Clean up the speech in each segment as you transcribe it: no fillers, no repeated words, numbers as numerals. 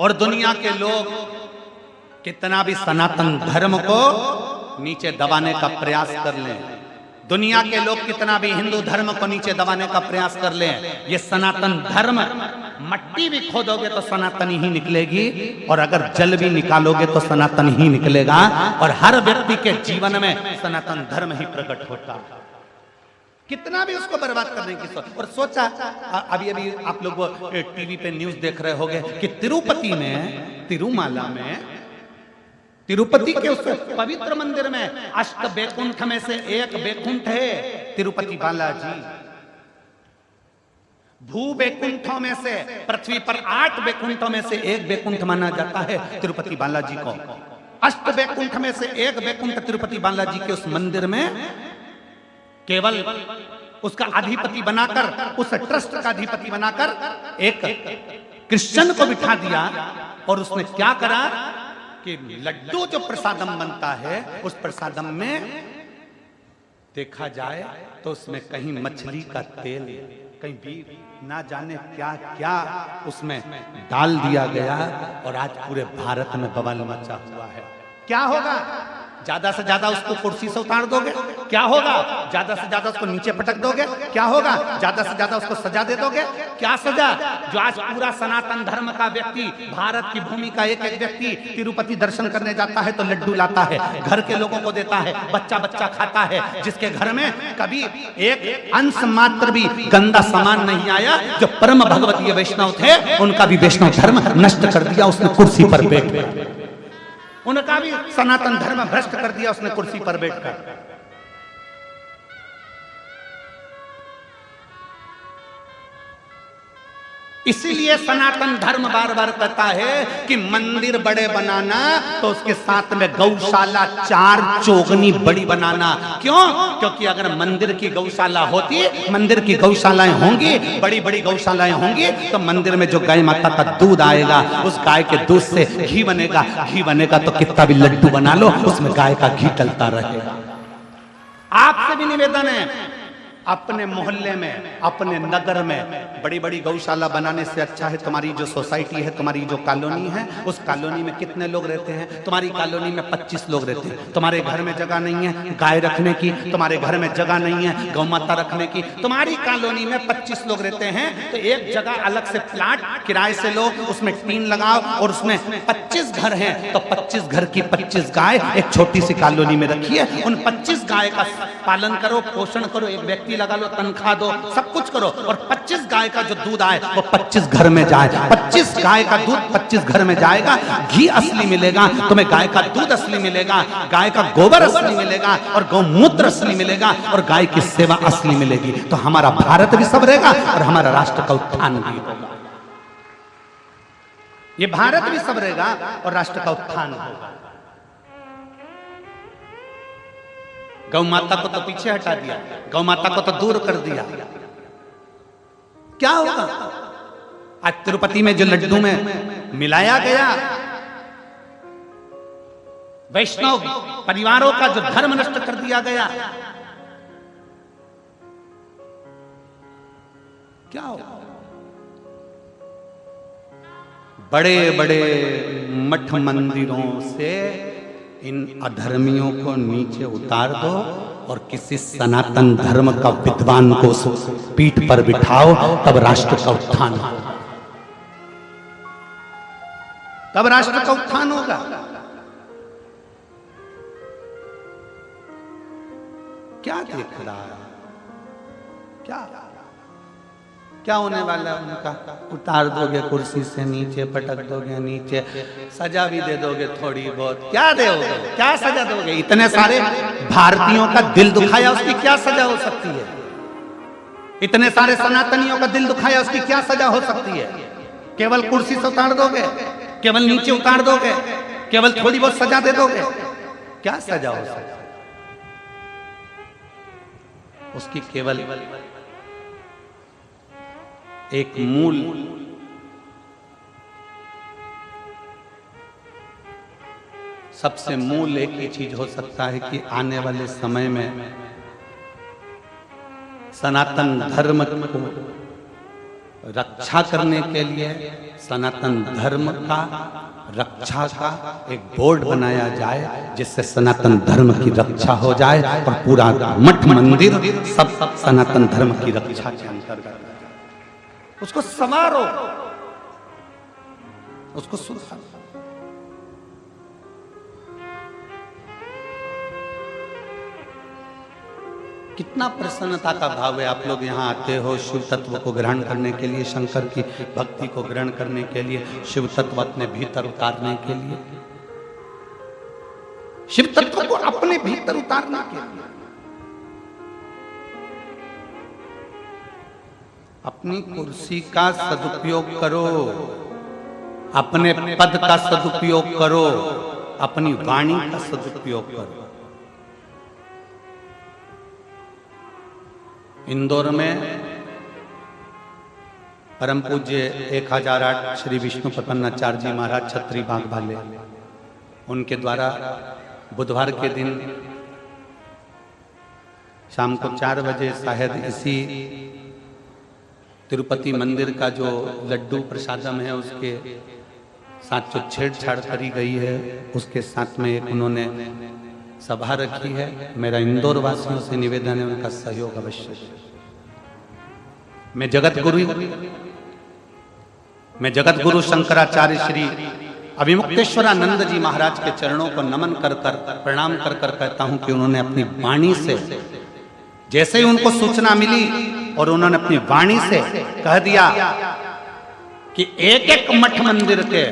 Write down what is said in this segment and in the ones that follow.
और दुनिया के लोग कितना भी सनातन धर्म को नीचे दबाने का प्रयास कर लें, दुनिया के लोग कितना भी हिंदू धर्म को नीचे दबाने का प्रयास कर लें, ये सनातन धर्म मट्टी भी खोदोगे तो सनातनी ही निकलेगी, और अगर जल भी निकालोगे तो सनातन ही निकलेगा, और हर व्यक्ति के जीवन में सनातन धर्म ही प्रकट होता है। कितना भी उसको बर्बाद करने की और सोचा। अभी अभी आप लोग टीवी पे न्यूज देख रहे होंगे कि तिरुपति में, तिरुमाला में, तिरुपति के उस पवित्र मंदिर में अष्ट बैकुंठ में से एक बैकुंठ है तिरुपति बालाजी। भू बैकुंठों में से, पृथ्वी पर 8 बैकुंठों में से एक बैकुंठ माना जाता है तिरुपति बालाजी को। अष्ट बैकुंठ में से एक बैकुंठ तिरुपति बालाजी के उस मंदिर में केवल उसका अधिपति बनाकर, उस ट्रस्ट का अधिपति बनाकर एक क्रिश्चियन को बिठा दिया, और उसने क्या करा कि लड्डू जो प्रसादम बनता है उस प्रसादम में देखा जाए तो उसमें कहीं मछली का तेल, कहीं भी ना जाने क्या क्या उसमें डाल दिया गया, और आज पूरे भारत में बवाल मचा हुआ है। क्या होगा? ज्यादा से ज्यादा उसको कुर्सी से उतार दोगे, क्या होगा? ज्यादा से ज्यादा उसको नीचे पटक दोगे, क्या होगा? ज्यादा से ज्यादा उसको सजा दे दोगे, क्या सजा? जो आज पूरा सनातन धर्म का व्यक्ति, भारत की भूमि का एक एक व्यक्ति तिरुपति दर्शन करने जाता है तो लड्डू लाता है, घर के लोगों को देता है, बच्चा बच्चा खाता है, जिसके घर में कभी एक अंश मात्र भी गंदा सामान नहीं आया, जो परम भगवतीय वैष्णव थे उनका भी वैष्णव धर्म नष्ट कर दिया उसने कुर्सी पर बैठकर, उनका भी सनातन धर्म भ्रष्ट कर दिया उसने कुर्सी पर बैठकर। इसीलिए सनातन धर्म बार बार कहता है कि मंदिर बड़े बनाना तो उसके साथ में गौशाला 4 चौगनी बड़ी बनाना। क्यों? क्योंकि अगर मंदिर की गौशाला होती, मंदिर की गौशालाएं होंगी, बड़ी बड़ी गौशालाएं होंगी, तो मंदिर में जो गाय माता का दूध आएगा उस गाय के दूध से घी बनेगा, घी बनेगा तो कितना भी लड्डू बना लो उसमें गाय का घी डलता रहेगा। आपसे भी निवेदन है, अपने मोहल्ले में, अपने नगर में बड़ी बड़ी गौशाला बनाने से अच्छा है तुम्हारी जो सोसाइटी है, तुम्हारी जो कॉलोनी है, उस कॉलोनी में कितने लोग रहते हैं? तुम्हारी कॉलोनी में 25 लोग रहते हैं, तुम्हारे घर में जगह नहीं है गाय रखने की, तुम्हारे घर में जगह नहीं है गौ माता रखने की, तुम्हारी कॉलोनी में 25 लोग रहते हैं, तो एक जगह अलग से प्लाट किराए से लो, उसमें टीन लगाओ, और उसमें 25 घर हैं तो 25 घर की 25 गाय एक छोटी सी कॉलोनी में रखिए, उन 25 गाय का पालन करो, पोषण करो, एक व्यक्ति लगा लो, तनख्वाह दो, सब कुछ करो, और 25 गाय का जो दूध आए वो 25 घर में जाए, 25 गाय का दूध 25 घर में जाएगा, घी असली मिलेगा तुम्हें, गाय का दूध असली मिलेगा, गाय का गोबर असली मिलेगा, और गौमूत्र असली मिलेगा, और गाय की सेवा असली मिलेगी, तो हमारा भारत भी सब रहेगा और हमारा राष्ट्र का उत्थान भी होगा। ये भारत भी सब रहेगा और राष्ट्र का उत्थान होगा। गौ माता को तो पीछे हटा दिया, गौ माता को तो दूर कर दिया, क्या होगा? आज तिरुपति में जो लड्डू में मिलाया गया, वैष्णव परिवारों का जो धर्म नष्ट कर दिया गया, क्या होगा? बड़े बड़े मठ मंदिरों से इन अधर्मियों को नीचे उतार दो, और किसी सनातन धर्म का विद्वान को पीठ पर बिठाओ, तब राष्ट्र का उत्थान होगा, तब राष्ट्र का उत्थान होगा। क्या देख रहा है? क्या होने वाला है उनका? उतार दोगे कुर्सी से, नीचे पटक दोगे, नीचे सजा भी दे दोगे थोड़ी बहुत, क्या दोगे? क्या सजा दोगे? इतने सारे भारतीयों का दिल दुखाया, उसकी क्या सजा हो सकती है? इतने सारे सनातनियों का दिल दुखाया, उसकी क्या सजा हो सकती है? केवल कुर्सी से उतार दोगे, केवल नीचे उतार दोगे, केवल थोड़ी बहुत सजा दे दोगे, क्या सजा हो सकती है? उसकी केवल एक मूल सबसे मूल एक ही चीज हो सकता है कि आने वाले समय में सनातन धर्म को रक्षा करने के लिए सनातन धर्म का रक्षा का एक बोर्ड बनाया जाए, जिससे सनातन धर्म की रक्षा हो जाए और पूरा मठ मंदिर सब सनातन धर्म की रक्षा के अंतर्गत। उसको संवारो, उसको सुधारो। कितना प्रसन्नता का भाव है। आप लोग यहाँ आते हो शिव तत्व को ग्रहण करने के लिए, शंकर की भक्ति को ग्रहण करने के लिए, शिव तत्व अपने भीतर उतारने के लिए, शिव तत्व को अपने भीतर उतारने के लिए। अपनी कुर्सी का सदुपयोग करो, अपने पद का सदुपयोग करो, अपनी वाणी का सदुपयोग करो। इंदौर में परम पूज्य 1008 श्री विष्णु प्रपन्नाचार्य जी महाराज छत्री बाग वाले, उनके द्वारा बुधवार के दिन शाम को 4 बजे शायद इसी तिरुपति मंदिर का जो लड्डू प्रसादम है उसके साथ जो छेड़छाड़ करी गई है, उसके साथ में एक उन्होंने सभा रखी है। मेरा इंदौर वासियों से निवेदन है, उनका सहयोग अवश्य। मैं जगत गुरु शंकराचार्य श्री अभिमुक्तेश्वरानंद जी महाराज के चरणों को नमन कर प्रणाम कर कहता हूं कि उन्होंने अपनी वाणी से, जैसे ही उनको सूचना मिली और उन्होंने अपनी वाणी से कह दिया कि एक एक मठ मंदिर के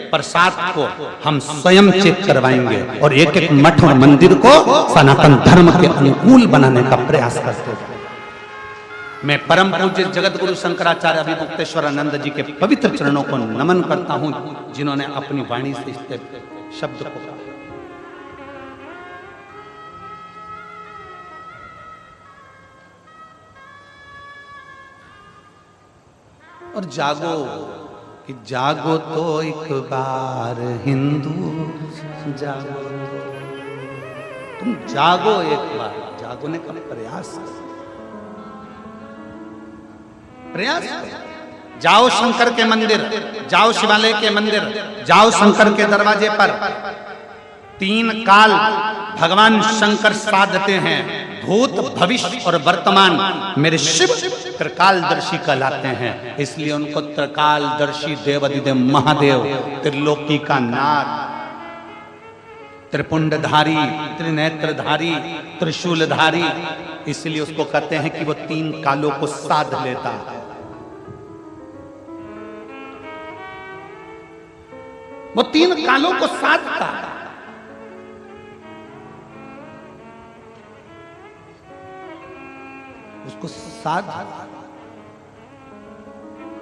प्रसाद को हम स्वयं चेक करवाएंगे और एक एक मठ और मंदिर को सनातन धर्म के अनुकूल बनाने का प्रयास करते हैं। मैं परम पूज्य जगत गुरु शंकराचार्य अभिमुक्तेश्वरानंद जी के पवित्र चरणों को नमन करता हूं, जिन्होंने अपनी वाणी से इस शब्द को और जागो कि जागो तो एक बार हिंदू जागो, तुम जागो एक बार, जागोने का प्रयास करो, प्रयास करो। जाओ शंकर के मंदिर, जाओ शिवालय के मंदिर, जाओ शंकर के दरवाजे पर। 3 काल भगवान शंकर साधते हैं, भूत भविष्य और वर्तमान। मेरे शिव त्रिकालदर्शी कहलाते हैं, इसलिए उनको त्रिकालदर्शी देवाधिदेव महादेव, त्रिलोकी का नाथ, त्रिपुंडधारी, त्रिनेत्रधारी, त्रिशूलधारी, इसलिए उसको कहते हैं कि वो 3 कालों को साध लेता है। वो 3 कालों को साधता है। उसको साध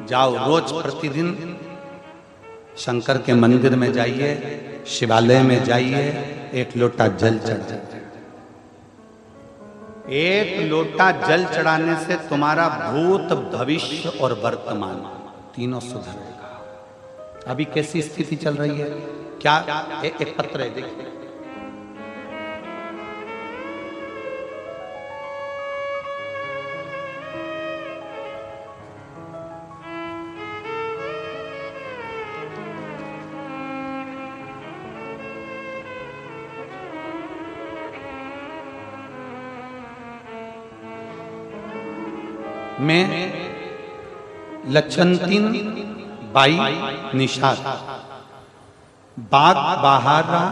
जाओ, रोज प्रतिदिन शंकर के मंदिर में जाइए, शिवालय में जाइए, 1 लोटा जल चढ़ाइए। 1 लोटा जल चढ़ाने से तुम्हारा भूत भविष्य और वर्तमान तीनों सुधरेगा। अभी कैसी स्थिति चल रही है? क्या एक पत्र है, देखिए। मैं लक्षणतीन बाई निषाद बाग बहारा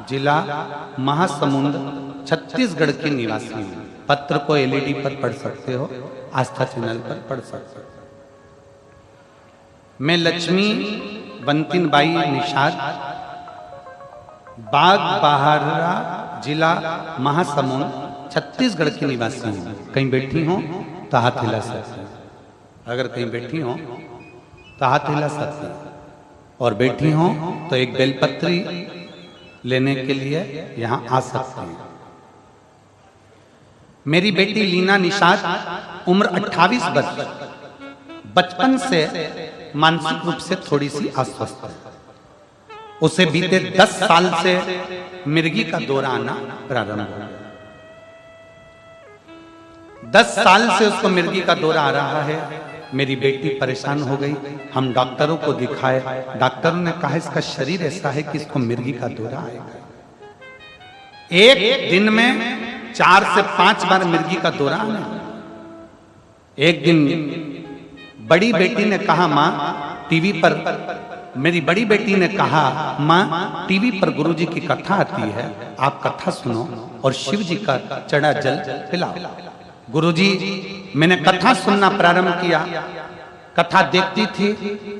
जिला महासमुंद छत्तीसगढ़ के निवासी हूँ। पत्र को एलईडी पर पढ़ सकते हो, आस्था चैनल पर पढ़ सकते हो। मैं लक्ष्मी बंतिन बाई निषाद बाग बहारा जिला महासमुंद छत्तीसगढ़ की निवासी हूँ। कहीं बैठी हो तो हाथ हिला सकते हैं, अगर कहीं बैठी हो तो हाथ हिला सकते हैं, और बैठी हो तो एक बेलपत्री लेने के लिए यहाँ आ सकते हैं। मेरी बेटी लीना निषाद, उम्र 28 वर्ष, बचपन से मानसिक रूप से थोड़ी सी अस्वस्थ है। उसे बीते 10 साल से मिर्गी का दौरा आना प्रारंभ हो गया। 10 साल से उसको मिर्गी का दौरा आ रहा है। मेरी बेटी परेशान हो गई, हम डॉक्टरों को दिखाए, डॉक्टरों ने कहा इसका शरीर ऐसा है कि इसको मिर्गी का दौरा आएगा। एक दिन में 4 से 5 बार मिर्गी का दौरा आने। एक दिन बड़ी बेटी ने कहा, माँ टीवी पर, मेरी बड़ी बेटी ने कहा, माँ टीवी पर गुरुजी की कथा आती है, आप कथा सुनो और शिव जी का चढ़ा जल पिलाओ। गुरुजी, मैंने कथा सुनना प्रारंभ किया, कथा देखती थी,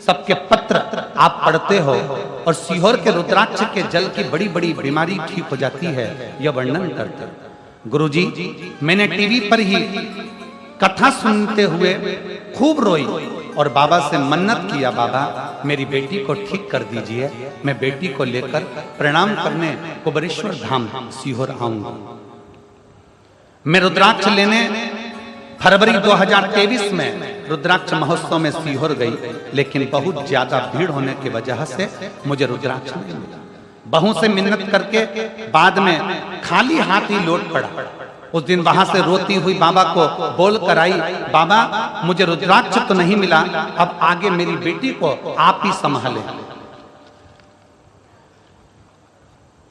सबके पत्र आप पढ़ते हो और सीहोर के रुद्राक्ष के जल की बड़ी बड़ी बीमारी ठीक हो जाती है, यह वर्णन करते। गुरुजी, मैंने टीवी पर ही कथा सुनते हुए खूब रोई और बाबा से मन्नत किया, बाबा मेरी बेटी को ठीक कर दीजिए, मैं बेटी को लेकर प्रणाम करने कुबेरेश्वर धाम सीहोर आऊंगा। मैं रुद्राक्ष लेने फरवरी 2023 में रुद्राक्ष महोत्सव में सीहोर गई, लेकिन बहुत ज्यादा भीड़ होने की वजह से मुझे रुद्राक्ष नहीं मिला। बहू से मिन्नत करके बाद में खाली हाथ ही लौट पड़ा। उस दिन वहां से रोती हुई बाबा को बोल कर आई, बाबा मुझे रुद्राक्ष तो नहीं मिला, अब आगे मेरी बेटी को आप ही संभालें।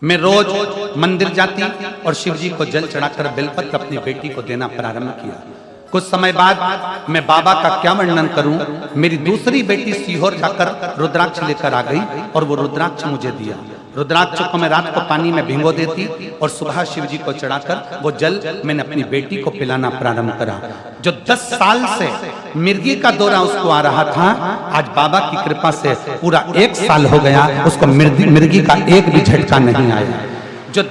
मैं रोज मंदिर जाती और शिव जी को जल चढ़ाकर बेलपत्र अपनी बेटी को देना प्रारंभ किया। कुछ समय बाद मैं बाबा का क्या वर्णन करूं, मेरी दूसरी बेटी सीहोर जाकर रुद्राक्ष लेकर आ गई और वो रुद्राक्ष मुझे दिया। रुद्राक्ष को मैं रात को पानी में भिगो देती और सुबह शिव जी को चढ़ाकर वो जल मैंने अपनी बेटी को पिलाना प्रारंभ करा। जो 10 साल से मिर्गी का दौरा उसको आ रहा था, आज बाबा की कृपा से पूरा 1 साल हो गया, उसको मिर्गी का एक भी झटका नहीं आया। जो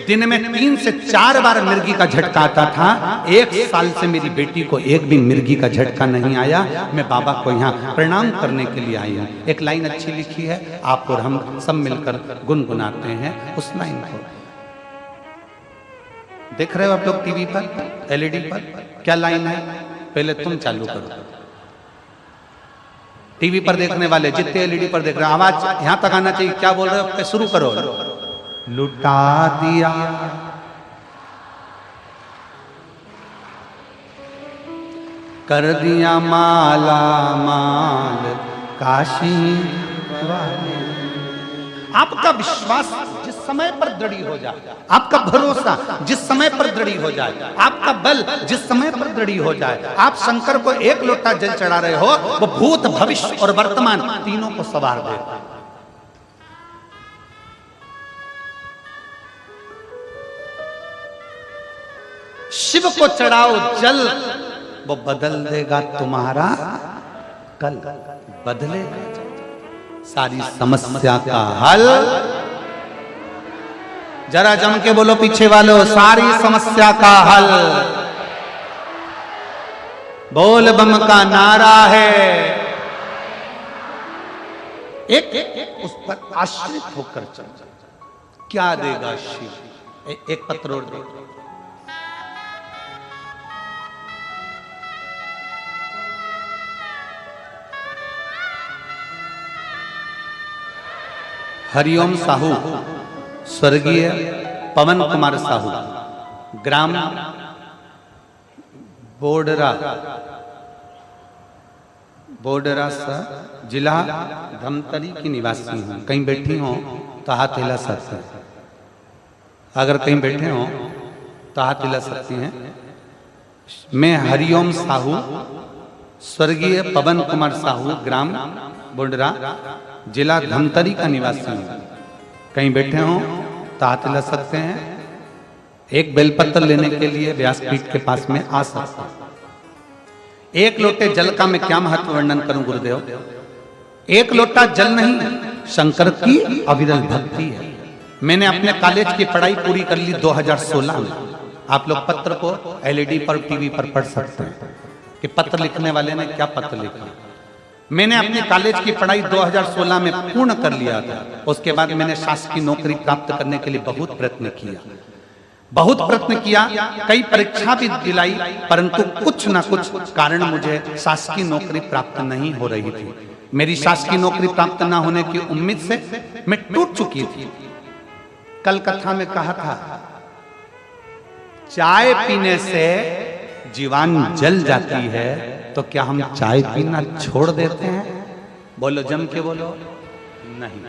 दिन में 3 से 4 बार मिर्गी का झटका आता था, 1 साल से मेरी बेटी को एक भी मिर्गी का झटका नहीं आया। मैं बाबा को यहाँ प्रणाम करने के लिए आई हूँ। एक लाइन अच्छी लिखी है, आप और हम सब मिलकर गुनगुनाते हैं उस लाइन को। देख रहे हो आप लोग टीवी पर, एलईडी पर, क्या लाइन है? पहले तुम चालू करो। टीवी पर देखने वाले जितने एलईडी पर देख रहे हैं, आवाज यहां तक आना चाहिए। क्या बोल रहे हो? शुरू करो। लुटा दिया कर दिया माला माल काशी वाले। आपका विश्वास जिस समय पर दृढ़ हो जाए, आपका भरोसा जिस समय पर दृढ़ हो जाए, आपका बल जिस समय पर दृढ़ हो जाए, आप शंकर को 1 लोटा जल चढ़ा रहे हो, वो भूत भविष्य और वर्तमान तीनों को सवार देगा। शिव को चढ़ाओ जल, वो बदल देगा तुम्हारा कल, बदलेगा सारी समस्या का हल। जरा जम के बोलो पीछे वालों, सारी समस्या का हल बोल बम का नारा है। एक उस पर आश्रित होकर चल, क्या देगा शिव? एक पत्र और दे। हरिओम साहू, स्वर्गीय पवन कुमार साहू, ग्राम बोडरा जिला धमतरी की निवासी हूँ। कहीं बैठी हो तो हाथ हिला सकते हैं, अगर कहीं बैठे हो तो हाथ हिला सकती हैं। मैं हरिओम साहू, स्वर्गीय पवन कुमार साहू, ग्राम बोडरा जिला धमतरी का निवासी हूँ। कहीं बैठे हो तो हाथ हिला सकते हैं। एक बेलपत्र लेने के लिए व्यासपीठ के पास में आ सकता। 1 लोटे जल का मैं क्या महत्व वर्णन करूं गुरुदेव? 1 लोटा जल नहीं, शंकर की अविरल भक्ति है। मैंने अपने कॉलेज की पढ़ाई पूरी कर ली 2016 में। आप लोग पत्र को एलईडी पर, टीवी पर पढ़ सकते हैं कि पत्र लिखने वाले ने क्या पत्र लिखा। मैंने अपने कॉलेज की पढ़ाई 2016 में पूर्ण कर लिया था। उसके बाद मैंने शासकीय नौकरी प्राप्त करने के लिए बहुत प्रयत्न किया, कई परीक्षा भी दिलाई, परंतु कुछ ना कुछ कारण मुझे शासकीय नौकरी प्राप्त नहीं हो रही थी। मेरी शासकीय नौकरी प्राप्त ना होने की उम्मीद से मैं टूट चुकी थी। कल कथा में कहा था चाय पीने से जीवान जल जाती है, तो क्या हम चाय पीना छोड़ देते हैं? बोलो, जम के बोलो। नहीं।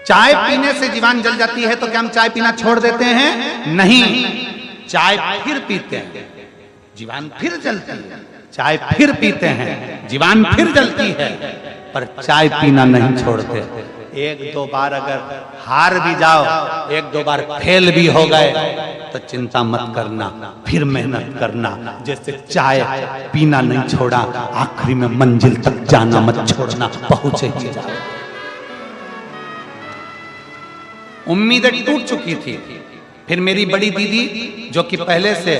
चाय पीने से जीवान जल जाती है तो क्या हम चाय पीना छोड़ देते हैं? नहीं। चाय फिर पीते हैं, जीवान फिर जलती है। चाय फिर पीते हैं, जीवान फिर जलती है, पर चाय पीना नहीं छोड़ते। एक दो बार अगर हार भी जाओ, एक दो बार फेल भी हो गए, तो चिंता मत करना, फिर मेहनत करना। जैसे चाय पीना नहीं छोड़ा, आखिरी में मंजिल तक जाना मत छोड़ना, पहुंचे ही जाओ। उम्मीदें टूट चुकी थी। फिर मेरी बड़ी दीदी, जो कि पहले से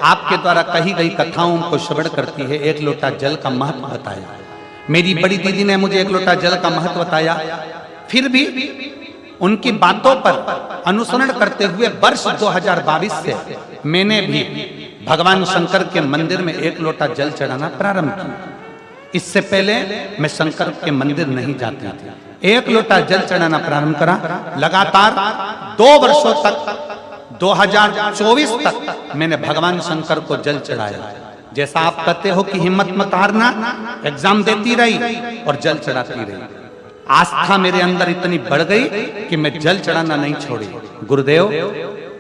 आपके द्वारा कही गई कथाओं को श्रवण करती है, एक लोटा जल का महत्व बताया। मेरी बड़ी दीदी ने मुझे एक लोटा जल का महत्व बताया। फिर भी उनकी बातों पर अनुसरण करते हुए वर्ष 2022 से मैंने भी भगवान शंकर के मंदिर में एक लोटा जल चढ़ाना प्रारंभ किया। इससे पहले मैं शंकर के मंदिर नहीं जाती थी। एक लोटा जल चढ़ाना प्रारंभ करा। लगातार 2 वर्षों तक, 2024 तक मैंने भगवान शंकर को जल चढ़ाया। जैसा आप कहते हो कि हिम्मत मत हारना, एग्जाम देती रही और जल चढ़ाती रही। आस्था मेरे अंदर इतनी बढ़ गई कि मैं जल चढ़ाना नहीं छोड़ी। गुरुदेव,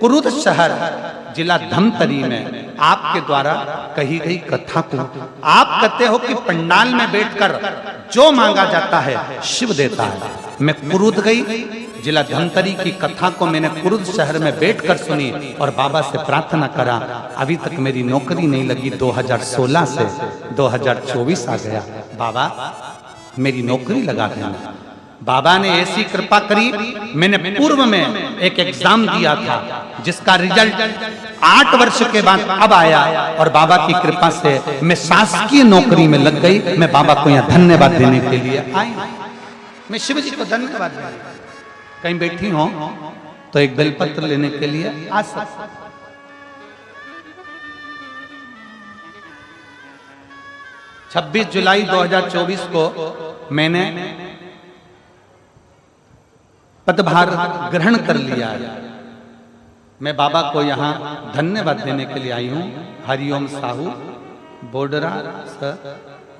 कुरुद शहर जिला धमतरी में आपके द्वारा कही गई कथा को आप कहते हो कि पंडाल में बैठकर जो मांगा जाता है शिव देता है। मैं कुरुद गई, जिला धमतरी की कथा को मैंने कुरुद शहर में बैठकर सुनी और बाबा से प्रार्थना करा। अभी तक मेरी नौकरी नहीं लगी। 2016 से 2024 आ गया, बाबा मेरी नौकरी लगा देना। बाबा ने ऐसी कृपा करी, मैंने पूर्व में एक एग्जाम दिया था जिसका रिजल्ट 8 वर्ष के बाद अब आया, और बाबा की कृपा से मैं शासकीय नौकरी में लग गई। मैं बाबा को यहाँ धन्यवाद देने के लिए आई। मैं शिव जी को धन्यवाद देना। कहीं बैठी हो तो एक बेलपत्र लेने के लिए आ सकते। 26 जुलाई 2024 को मैंने पदभार ग्रहण कर लिया है। मैं बाबा को यहाँ धन्यवाद देने के लिए आई हूँ। हरिओम साहू, बोडरा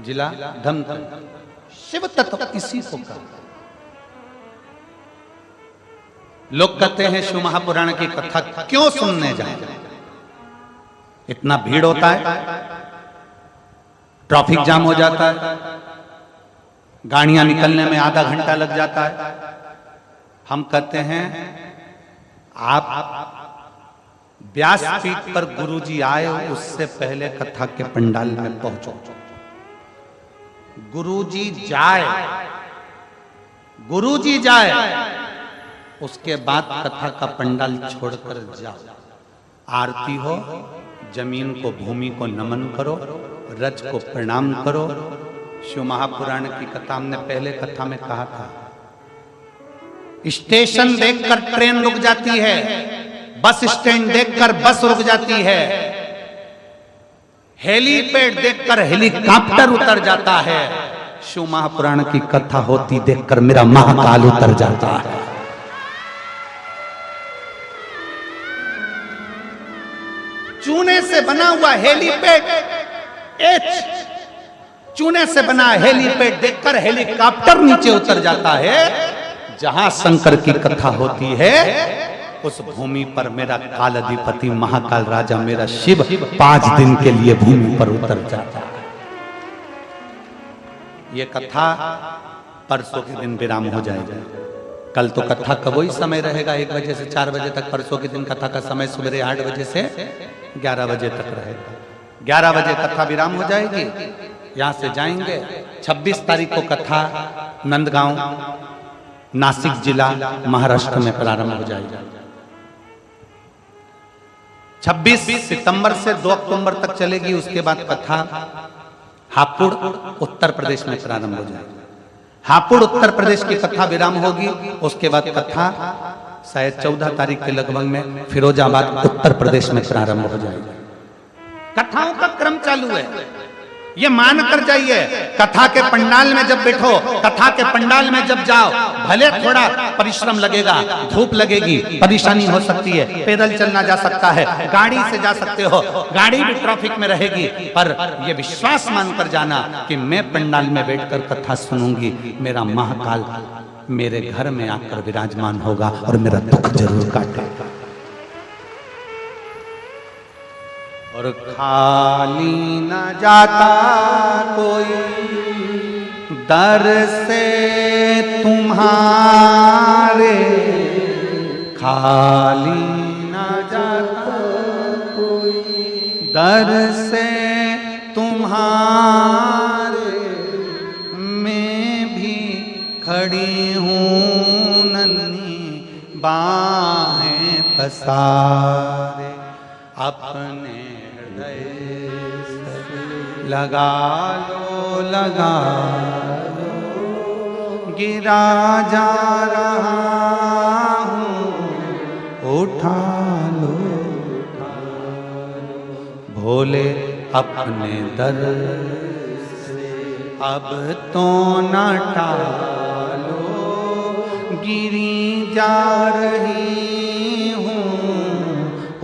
जिला धमतरी। शिव तत्व इसी को कहा। लोग कहते हैं शिव महापुराण की कथा क्यों सुनने जाए? इतना भीड़ होता है, ट्रैफिक जाम हो जाता है, गाड़ियां निकलने में आधा घंटा लग जाता है। हम कहते हैं आप व्यासपीठ पर गुरुजी आए, उससे पहले कथा के पंडाल में पहुंचो। गुरुजी जाए, उसके बाद कथा का पंडाल छोड़कर जाओ। आरती हो, जमीन को, भूमि को नमन करो, रज को प्रणाम करो। शिव महापुराण की कथा हमने पहले कथा में कहा था। स्टेशन देखकर ट्रेन रुक जाती है, बस स्टैंड देखकर बस रुक जाती है, हेलीपैड देखकर हेलीकॉप्टर उतर जाता है। शिव महापुराण की कथा होती देखकर मेरा महाकाल उतर जाता है। चूने से बना हुआ हेलीपैड, चूने से बना हेलीपैड देखकर हेलीकॉप्टर नीचे उतर जाता है। जहां शंकर की कथा होती है उस भूमि पर मेरा काल अधिपति महाकाल राजा मेरा शिव 5 दिन के लिए भूमि पर उतर जाता है। ये कथा परसों के दिन विराम हो जाएगा। कल तो कथा का वही समय रहेगा, 1 बजे से 4 बजे तक। परसों के दिन कथा का समय सवेरे 8 बजे से 11 बजे तक रहेगा। 11 बजे कथा विराम हो जाएगी। यहां से जाएंगे। 26 तारीख को कथा नंदगांव, नासिक जिला, महाराष्ट्र में प्रारंभ हो जाएगा। 26 सितंबर से 2 अक्टूबर तक चलेगी। उसके बाद कथा हापुड़, उत्तर प्रदेश में प्रारंभ हो जाएगी। हापुड़ उत्तर प्रदेश की कथा विराम होगी। उसके बाद कथा शायद 14 तारीख के लगभग में फिरोजाबाद उत्तर प्रदेश में प्रारंभ हो जाएगी। कथाओं का क्रम चालू है। ये मान कर जाइए। कथा के पंडाल में जब बैठो, कथा के पंडाल में जब जाओ, भले थोड़ा परिश्रम लगेगा, धूप लगेगी, परेशानी हो सकती है, पैदल चलना जा सकता है, गाड़ी से जा सकते हो, गाड़ी भी ट्रैफिक में रहेगी, पर ये विश्वास मानकर जाना कि मैं पंडाल में बैठकर कथा सुनूंगी, मेरा महाकाल मेरे घर में आकर विराजमान होगा और मेरा दुख जरूर काटेगा। और खाली न जाता कोई दर से तुम्हारे, खाली न जाता कोई दर से तुम्हारे, मैं भी खड़ी हूँ नन्ही बाहें पसारे, अपने लगा लो गिरा जा रहा हूँ, उठा लो भोले अपने दर से अब तो न टालो, गिरी जा रही हूँ,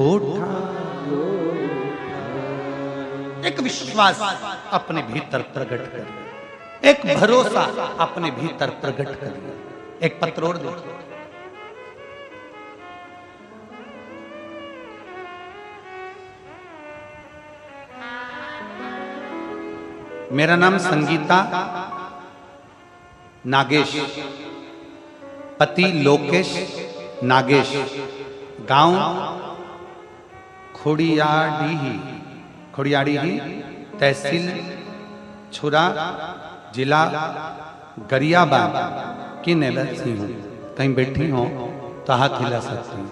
उठा। एक विश्वास अपने भीतर प्रकट करिए, एक भरोसा अपने भीतर प्रकट करिए। एक पत्र और देखिए, मेरा नाम संगीता नागेश, पति लोकेश नागेश, गांव खोड़ियाड़ी, तहसील छुरा, जिला गरियाबाद की निवासी हूँ। कहीं बैठी हो तो हाथ हिला सकती हैं,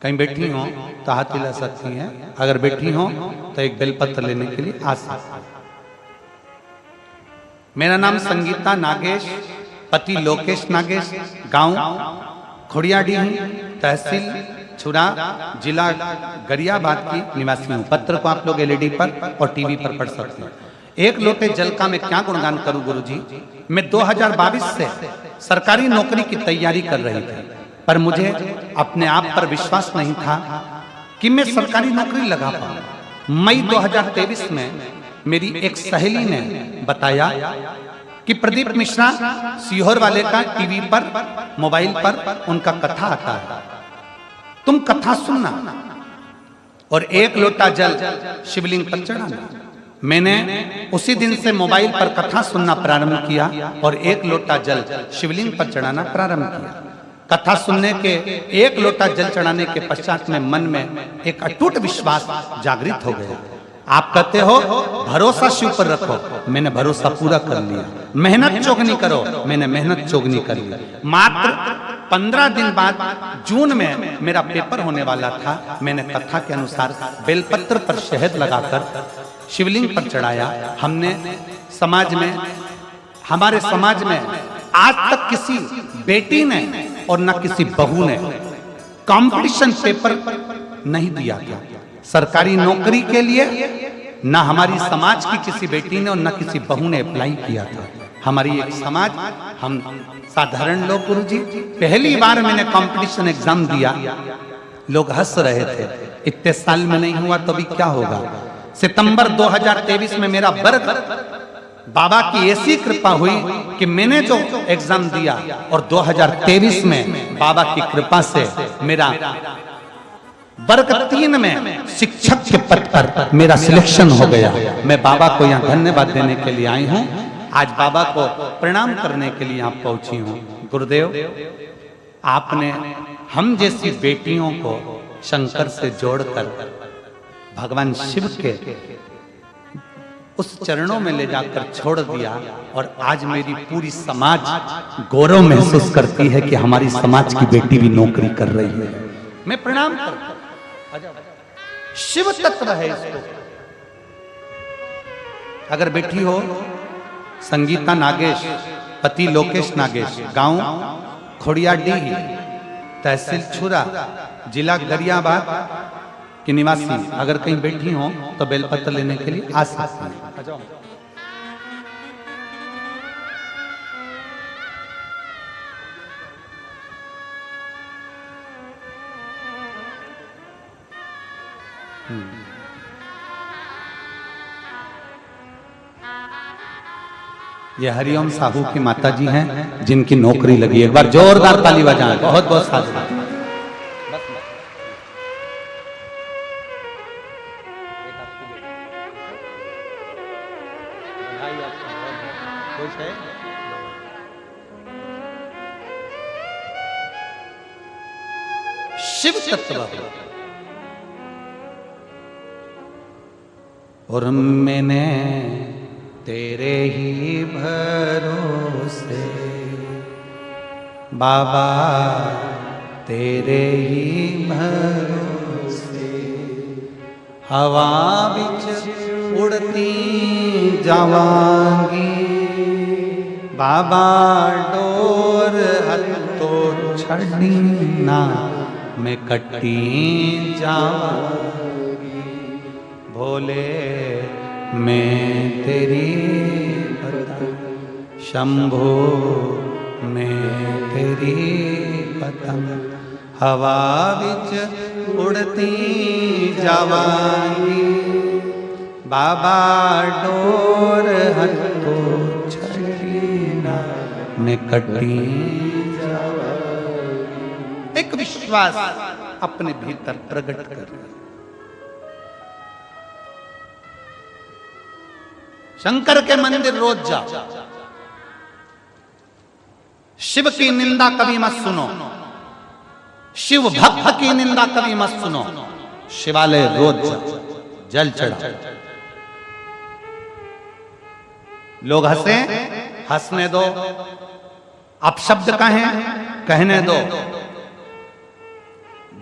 कहीं बैठी हो तो हाथ हिला सकती हैं, अगर बैठी हो तो एक बेलपत्र लेने के लिए आ सकती हैं। मेरा नाम संगीता नागेश, पति लोकेश नागेश, गांव खोड़ियाड़ी, तहसील छुरा, जिला गरियाबाद की निवासी हूँ। पत्र को आप लोग एलईडी पर और टीवी पर पढ़ सकते हैं। एक लोटे जल का मैं क्या गुणगान करूं गुरुजी। मैं 2022 से सरकारी नौकरी की तैयारी कर रही थी, पर मुझे अपने आप पर विश्वास नहीं था कि मैं सरकारी नौकरी लगा पाऊं। मई 2023 में मेरी एक सहेली ने बताया कि प्रदीप मिश्रा सीहोर वाले का टीवी पर, मोबाइल पर उनका कथा आता है, तुम कथा सुनना और एक लोटा जल शिवलिंग पर चढ़ाना। मैंने उसी दिन से मोबाइल पर कथा सुनना प्रारंभ किया और एक लोटा जल शिवलिंग पर चढ़ाना प्रारंभ किया। कथा सुनने के, एक लोटा जल चढ़ाने के पश्चात में मन में एक अटूट विश्वास जागृत हो गया। आप कहते हो भरोसा शिव पर रखो, मैंने भरोसा पूरा कर लिया। मेहनत चौगनी करो, मैंने मेहनत चौगनी कर ली। मात्र 15 दिन बाद जून में मेरा पेपर होने वाला था। मैंने कथा के अनुसार बेलपत्र पर शहद लगाकर शिवलिंग पर चढ़ाया। हमने समाज में, हमारे समाज में आज तक किसी बेटी ने और न किसी बहू ने कंपटीशन पेपर नहीं दिया था सरकारी नौकरी के लिए। न हमारी समाज की किसी बेटी ने और न किसी बहू ने अप्लाई किया था। हमारी एक समाज, हम साधारण लोग गुरुजी, पहली बार मैंने कंपटीशन एग्जाम दिया, लोग हंस रहे थे। इतने साल में नहीं हुआ तो भी क्या होगा। सितंबर 2023 में मेरा वर्ग, बाबा की ऐसी कृपा हुई कि मैंने जो एग्जाम दिया और 2023 में बाबा की कृपा से मेरा वर्ग 3 में शिक्षक के पद पर मेरा सिलेक्शन हो गया। मैं बाबा को यहाँ धन्यवाद देने के लिए आई हूँ। आज बाबा को प्रणाम करने के लिए यहाँ पहुंची हूँ। गुरुदेव, आपने हम जैसी बेटियों को शंकर से जोड़कर भगवान शिव के उस चरणों में ले जाकर छोड़ दिया और आज मेरी पूरी समाज गौरव महसूस करती है कि हमारी समाज की बेटी भी नौकरी कर रही है। मैं प्रणाम करता हूं। शिव तत्व है इसको। अगर बेटी हो संगीता नागेश, पति लोकेश नागेश, गांव खोड़ियाडी, तहसील छुरा, जिला गरियाबाद कि निवासी अगर कहीं बैठी हो तो बेलपत्र लेने के लिए आ सकती हैं। आ जाओ। ये हरिओम साहू की माता जी हैं जिनकी नौकरी लगी है। एक बार जोरदार ताली बजाएं। बहुत बहुत साधु। शिव तत्व और मैंने तेरे ही भरोसे बाबा तेरे ही भरोसे हवा बिच उड़ती जावांगी बाबा डोर हल तो छड़ी ना मैं कटी जावांगी भोले मैं तेरी पतंग शंभो मैं तेरी पतंग हवा विच उड़ती जावांगी बाबा डोर हथो छड़ीना मैं कटी जावांगी। एक विश्वास अपने भीतर प्रकट कर शंकर के मंदिर रोज जाओ। शिव की निंदा कभी मत सुनो, शिव भक्त की निंदा कभी मत सुनो। शिवालय रोज जाओ, जल चढ़ाओ। लोग हंसे, हंसने दो, अपशब्द कहें, कहने दो।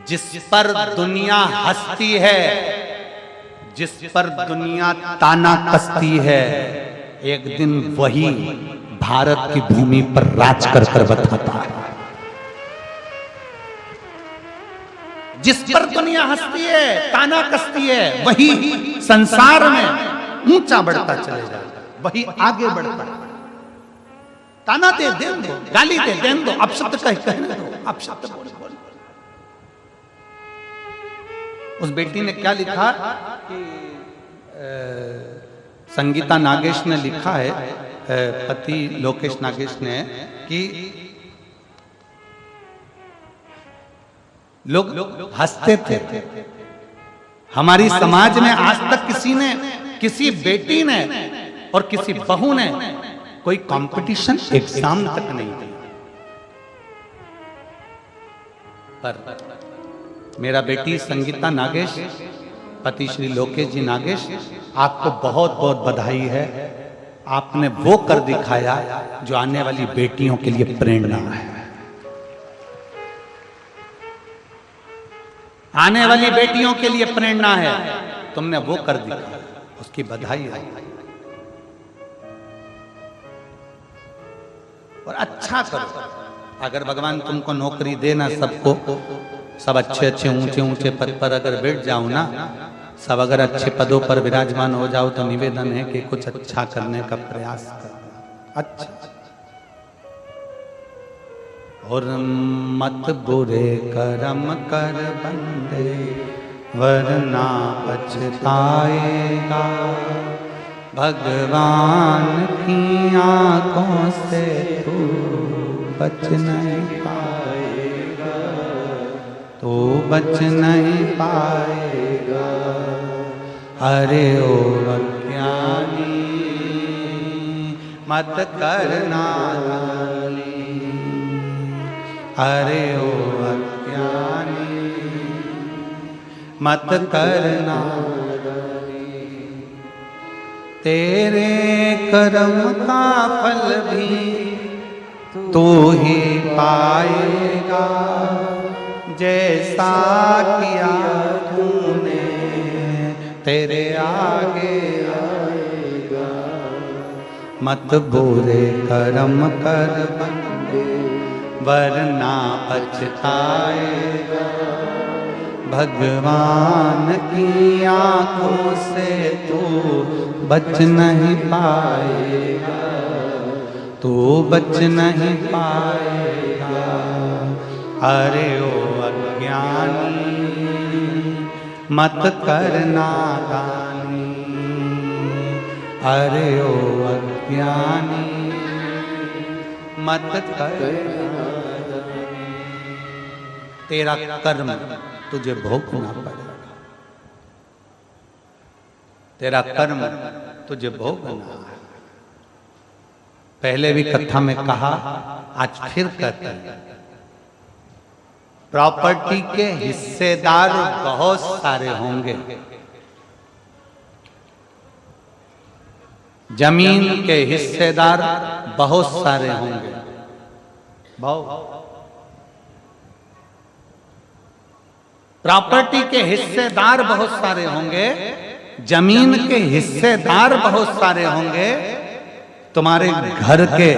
जिस पर दुनिया हंसती है, जिस पर दुनिया ताना कसती है, एक दिन वही भारत की भूमि पर राज कर कर बताता है। जिस पर दुनिया हंसती है, ताना कसती है, वही संसार में ऊंचा बढ़ता चले जाता, वही आगे बढ़ता। ताना दे दो, गाली दे दो, अपशब्द कहने दो, अपशब्द बोल। उस बेटी ने क्या लिखा कि संगीता नागेश ने लिखा है, पति लोकेश नागेश ने, कि लोग हंसते थे। हमारी समाज में आज तक किसी ने, किसी बेटी ने और किसी बहू ने कोई कंपटीशन एग्जाम तक नहीं दिया। पर मेरा बेटी संगीता नागेश, पति श्री लोकेश जी नागेश, आपको बहुत बहुत बधाई है। आपने वो कर दिखाया जो आने वाली बेटियों के लिए प्रेरणा है। आने वाली बेटियों के लिए प्रेरणा है। तुमने वो कर दिखाया, उसकी बधाई है। और अच्छा करो। अगर भगवान तुमको नौकरी देना, सबको सब अच्छे अच्छे ऊंचे ऊंचे पद पर अगर बैठ जाओ ना, सब अगर अच्छे पदों पर विराजमान हो जाओ, तो निवेदन है कि कुछ अच्छा करने का प्रयास करना। अच्छा और मत बुरे कर्म कर बंदे वरना पछताएगा, भगवान की आंखों से तू बच नहीं पाएगा, तू बच नहीं पाएगा। अरे ओ अज्ञानी मत करना नाली, अरे ओ अज्ञानी मत करना नाली। तेरे कर्म का फल भी तू ही पाएगा, जैसा किया तूने तेरे आगे आएगा। मत बुरे कर्म कर बंदे वरना पछताएगा, भगवान की आंखों से तू बच नहीं पाएगा, तू बच नहीं पाएगा। अरे ओ अज्ञानी मत करना दानी, अरे ओ अज्ञानी मत करना दानी। तेरा कर्म तुझे भोगना पड़ेगा, तेरा कर्म तुझे भोगना है। पहले भी कथा में कहा, आज फिर कहते हैं, प्रॉपर्टी के हिस्सेदार बहुत सारे होंगे, जमीन के हिस्सेदार बहुत सारे होंगे। प्रॉपर्टी के हिस्सेदार बहुत सारे होंगे, जमीन के हिस्सेदार बहुत सारे होंगे, तुम्हारे घर के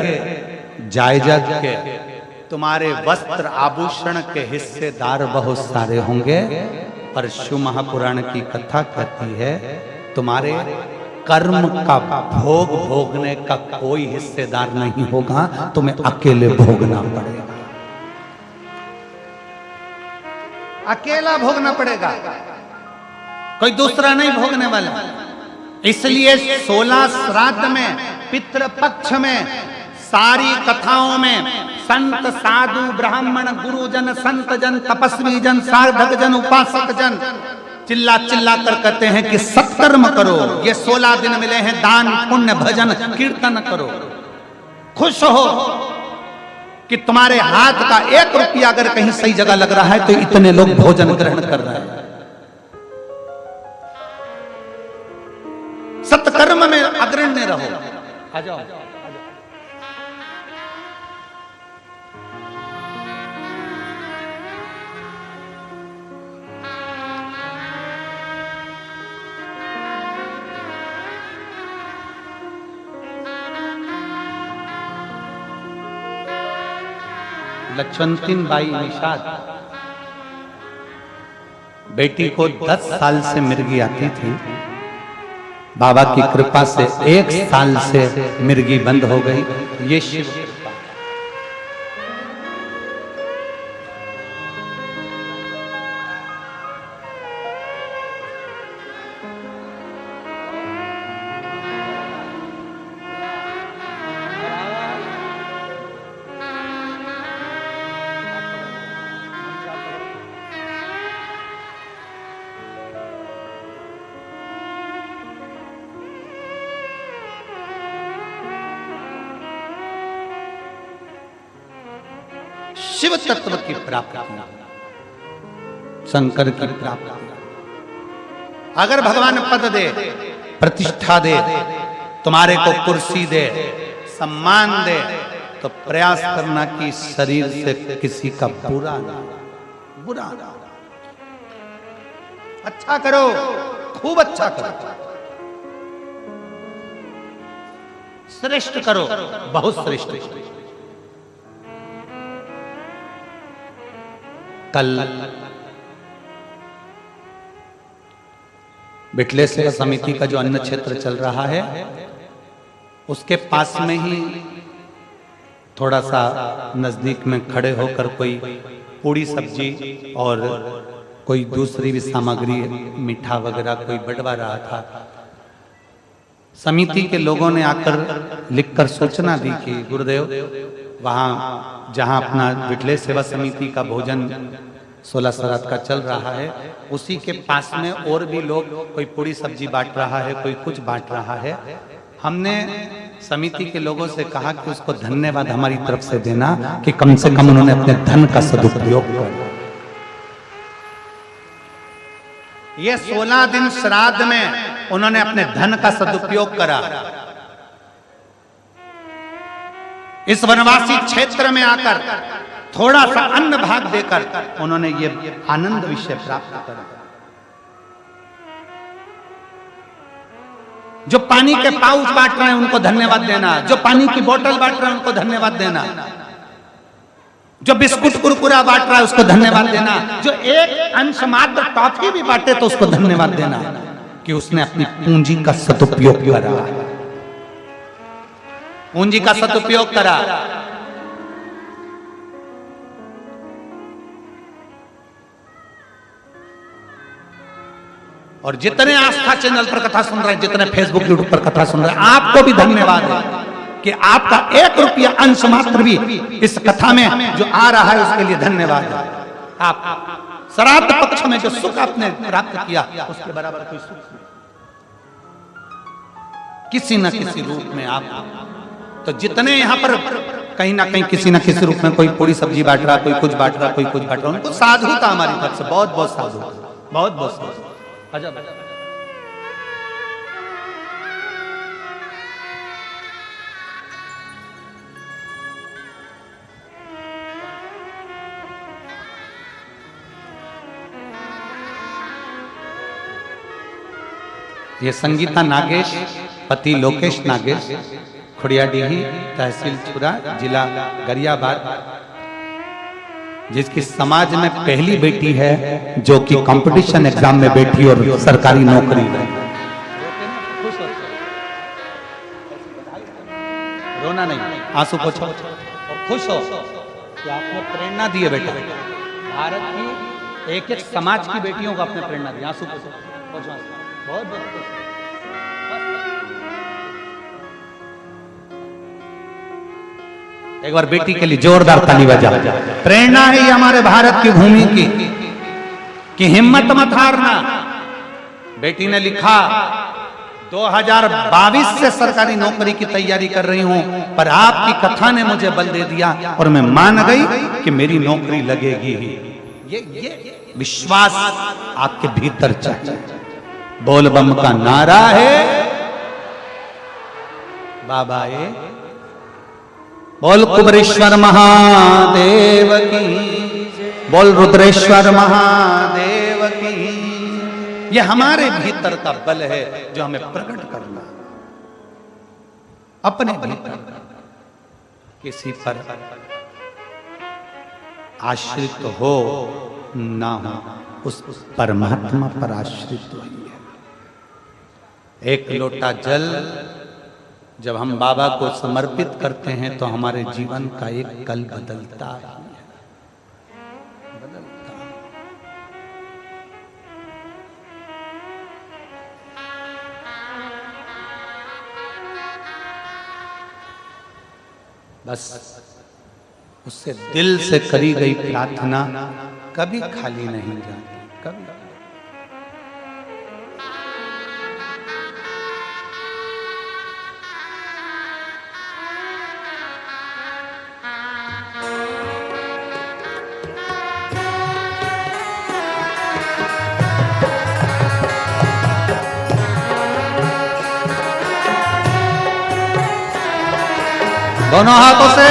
जायदाद के, तुम्हारे वस्त्र आभूषण के हिस्सेदार बहुत सारे होंगे। पर शिव महापुराण की कथा कहती है, तुम्हारे कर्म का भोग भोगने का कोई हिस्सेदार नहीं होगा, तुम्हें अकेले भोगना पड़ेगा, अकेला भोगना पड़ेगा, कोई दूसरा नहीं भोगने वाला। इसलिए 16 श्राद्ध में, पितृपक्ष में, सारी कथाओं में संत साधु ब्राह्मण गुरुजन संत जन तपस्वी जन साधक जन उपासक जन चिल्ला चिल्ला कर कहते हैं कि सत्कर्म करो। ये 16 दिन मिले हैं, दान पुण्य भजन कीर्तन करो, खुश हो कि तुम्हारे हाथ का 1 रुपया अगर कहीं सही जगह लग रहा है तो इतने लोग भोजन ग्रहण कर रहे हैं। सत्कर्म में अग्रणी रहो। आ जाओ। लक्ष्मणतीन बाई निषाद बेटी को 10 साल से मिर्गी आती थी, बाबा की कृपा से 1 साल से मिर्गी बंद हो गई। ये शिव कृपा। शिव तत्व की प्राप्ति, शंकर की प्राप्ति। अगर भगवान पद दे, प्रतिष्ठा दे, तुम्हारे को कुर्सी दे, सम्मान दे, तो प्रयास करना कि शरीर से किसी का बुरा ना, बुरा ना, अच्छा करो, खूब अच्छा करो, श्रेष्ठ करो, बहुत श्रेष्ठ करो। कल बिटले सेवा समिति का जो अन्न क्षेत्र चल रहा है, उसके पास में ही थोड़ा सा नजदीक में खड़े होकर कोई पूड़ी सब्जी और कोई दूसरी भी सामग्री, मीठा वगैरह कोई बंटवा रहा था। समिति के लोगों ने आकर लिखकर सूचना दी कि गुरुदेव, वहाँ जहाँ अपना बिटले सेवा समिति का भोजन 16 श्राद्ध का चल रहा है, उसी के पास में और भी लोग, कोई पूरी सब्जी बांट रहा है, कोई कुछ बांट रहा है। हमने समिति के लोगों से कहा कि उसको धन्यवाद हमारी तरफ से देना कि कम से कम उन्होंने अपने धन का सदुपयोग किया। ये 16 दिन श्राद्ध में उन्होंने अपने धन का सदुपयोग करा। इस वनवासी क्षेत्र में आकर थोड़ा सा अन्न भाग देकर उन्होंने ये आनंद विषय प्राप्त करा। जो पानी के पाउच बांट रहे हैं उनको धन्यवाद देना, जो पानी की बोतल बांट रहे हैं उनको धन्यवाद देना। जो बिस्कुट कुरकुरा बांट रहा है उसको धन्यवाद देना, जो एक अंश मात्र टॉफी भी बांटे तो उसको धन्यवाद देना कि उसने अपनी पूंजी का सदुपयोग करा, पूंजी का सदुपयोग करा। और जितने आस्था चैनल पर कथा सुन रहे हैं, जितने फेसबुक यूट्यूब पर कथा सुन रहे हैं, आपको भी धन्यवाद है कि आपका 1 रुपया अंश मात्र भी इस कथा में जो आ रहा है उसके लिए धन्यवाद है। आप श्राद्ध पक्ष में जो सुख आपने प्राप्त किया उसके बराबर कोई सुख नहीं, किसी न किसी रूप में आप। तो जितने यहाँ पर कहीं ना कहीं किसी न किसी रूप में कोई पूरी सब्जी बांट रहा, कोई कुछ बांट रहा, कोई कुछ बांट रहा, उनको साधुता हमारी तरफ से बहुत बहुत साधु, बहुत बहुत साधु। ये संगीता नागेश, पति लोकेश नागेश, खुड़ियाडीही, तहसील चुरा, जिला गरियाबाद, जिसकी समाज में पहली बेटी है जो कि कंपटीशन एग्जाम में बैठी और सरकारी नौकरी है। रोना नहीं, आंसू पोछो और खुश हो कि आपने प्रेरणा दी है बेटा। भारत की एक एक समाज की बेटियों को आपने प्रेरणा दी। आंसू पोछो, बहुत बहुत। एक बार बेटी के लिए जोरदार ताली बजा। प्रेरणा है ये हमारे भारत की भूमि की कि हिम्मत मत हारना। बेटी ने लिखा 2022 से सरकारी नौकरी की तैयारी कर रही हूं, पर आपकी कथा ने मुझे बल दे दिया और मैं मान गई कि मेरी नौकरी लगेगी ही। ये विश्वास आपके भीतर चाहिए। बोल बम का नारा है बाबा ये, बोल कुबरेश्वर महादेव की, बोल रुद्रेश्वर महादेव की। ये हमारे भीतर का बल है जो हमें प्रकट करना, अपने भीतर किसी पर आश्रित हो ना हो, उस परमात्मा पर आश्रित होइए। एक लोटा जल जब हम बाबा को समर्पित करते हैं तो हमारे जीवन का एक कल बदलता है, बदलता। बस उससे दिल से करी गई प्रार्थना कभी खाली नहीं जाती, कभी। दोनों हाथों से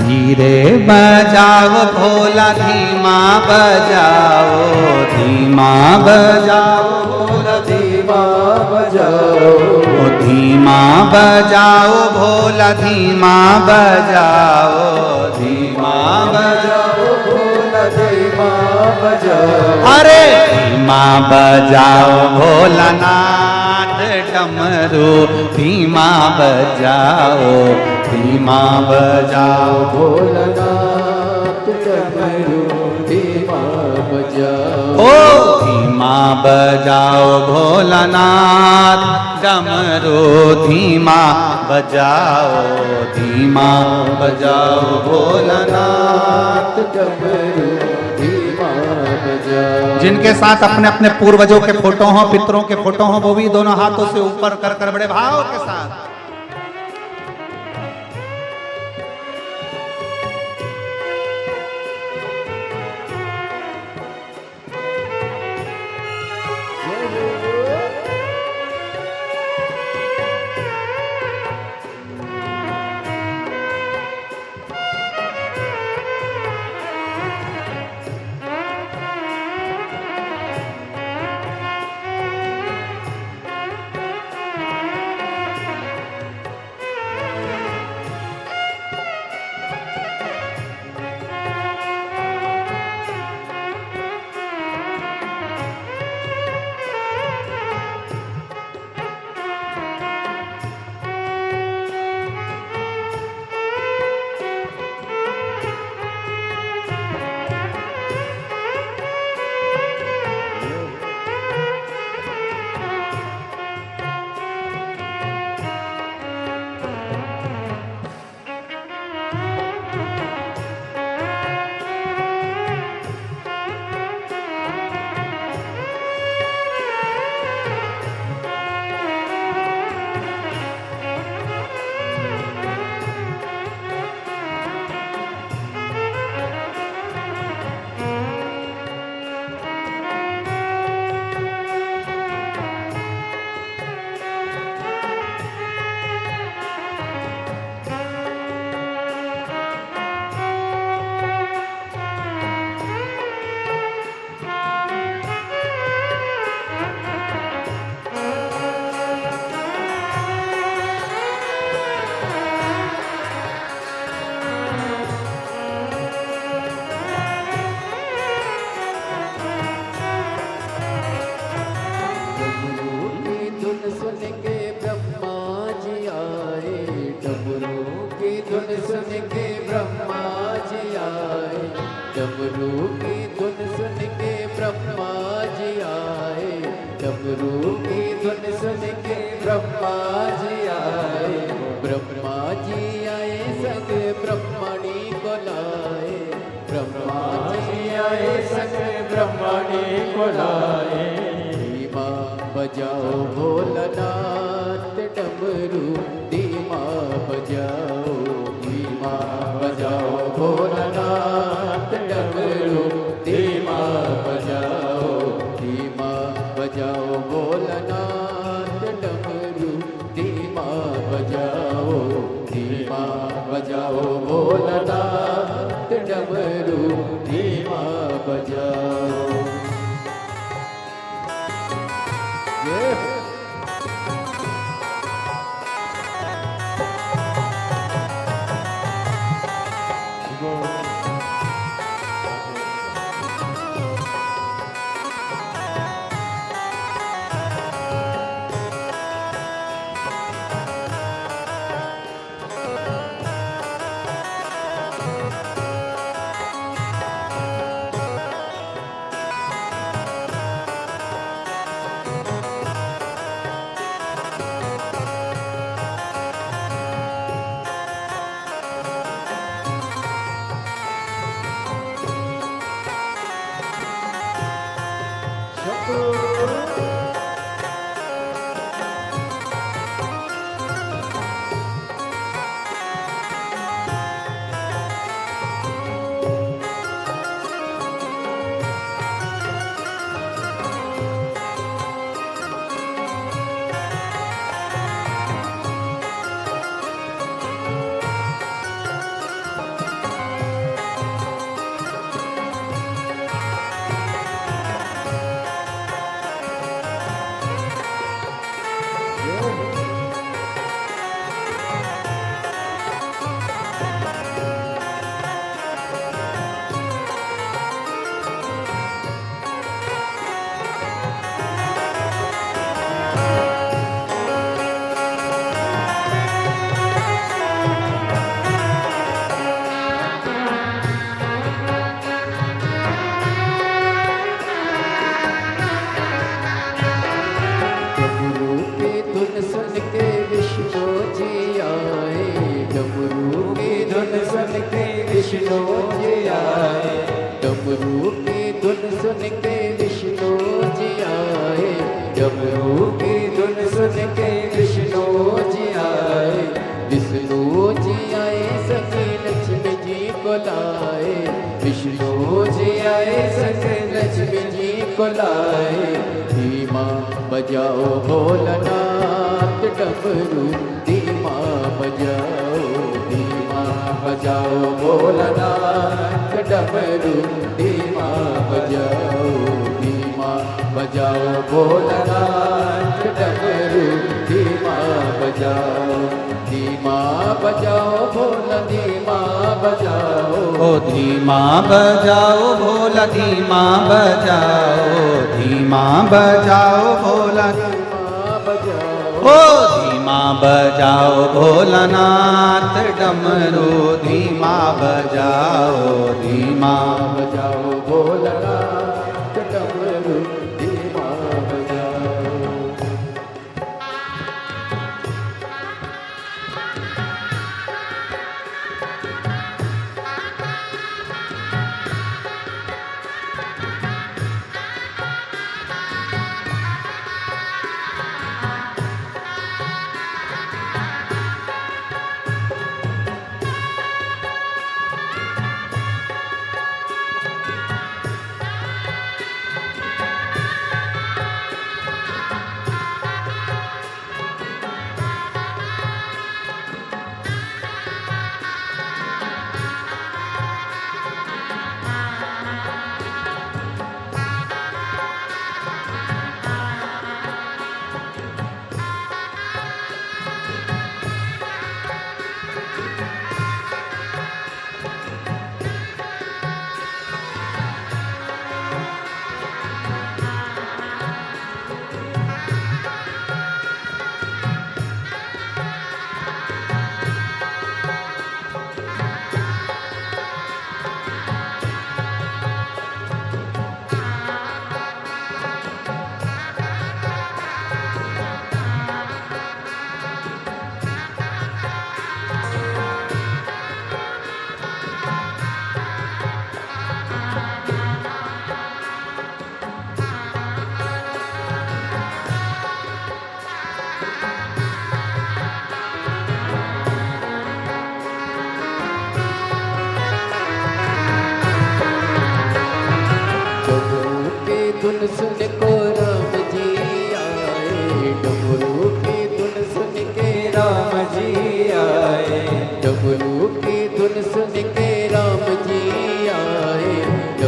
धीरे बजाओ भोला, धीमा बजाओ, धीमा बजाओ भोला, धीमा बजाओ, धीमा बजाओ भोला, धीमा बजाओ, धीमा बजाओ भोला, धीमा बजाओ। अरे धीमा बजाओ भोलानाथ डमरू, धीमा बजाओ, धीमा बजाओ भोलानाथ डमरू, धीमा बजाओ। ओ धीमा बजाओ भोलानाथ डमरू, धीमा बजाओ, धीमा बजाओ भोलानाथ डमरू, धीमा बजाओ। जिनके साथ अपने अपने पूर्वजों के फोटो हों, पितरों के फोटो हों, वो भी दोनों हाथों से ऊपर कर कर बड़े भाव के साथ डमरू की धुन सुन के ब्रह्मा जी आए, डमरू की धुन सुन के ब्रह्मा जी आए, ब्रह्मा जी आए संग ब्रह्मणी को लाए, ब्रह्मा जी आए संग ब्रह्मणी को लाए। धीमा बजाओ भोलानाथ डमरू, धीमा बजाओ, धीमा बजाओ भोलानाथ डमरू, धीमा बजाओ, धीमा बजाओ भोलानाथ डमरू, धीमा बजाओ, धीमा बजाओ भोलानाथ डमरू, धीमा बजाओ। विष्णु जी आए, डमरू की धुन सुन के विष्णु जी आए, डमरू की धुन सुन के विष्णु जी आए, विष्णु जी आए सखी लक्ष्मी जी को लाए, विष्णु जी आए सखी लक्ष्मी जी को लाए। धीमा बजाओ भोलानाथ डमरू, धीमा बजाओ, धीमा बजाओ भोलानाथ डमरू, धीमा बजाओ, धीमा बजाओ भोलानाथ डमरू, धीमा बजाओ, धीमा बजाओ भोला, धीमा बजाओ, ओ धीमा बजाओ भोला, धीमा बजाओ, धीमा बजाओ भोला, ओ धीमा बजाओ भोलानाथ डमरू, धीमा बजाओ, धीमा बजाओ भोलानाथ डमरू, धीमा बजाओ।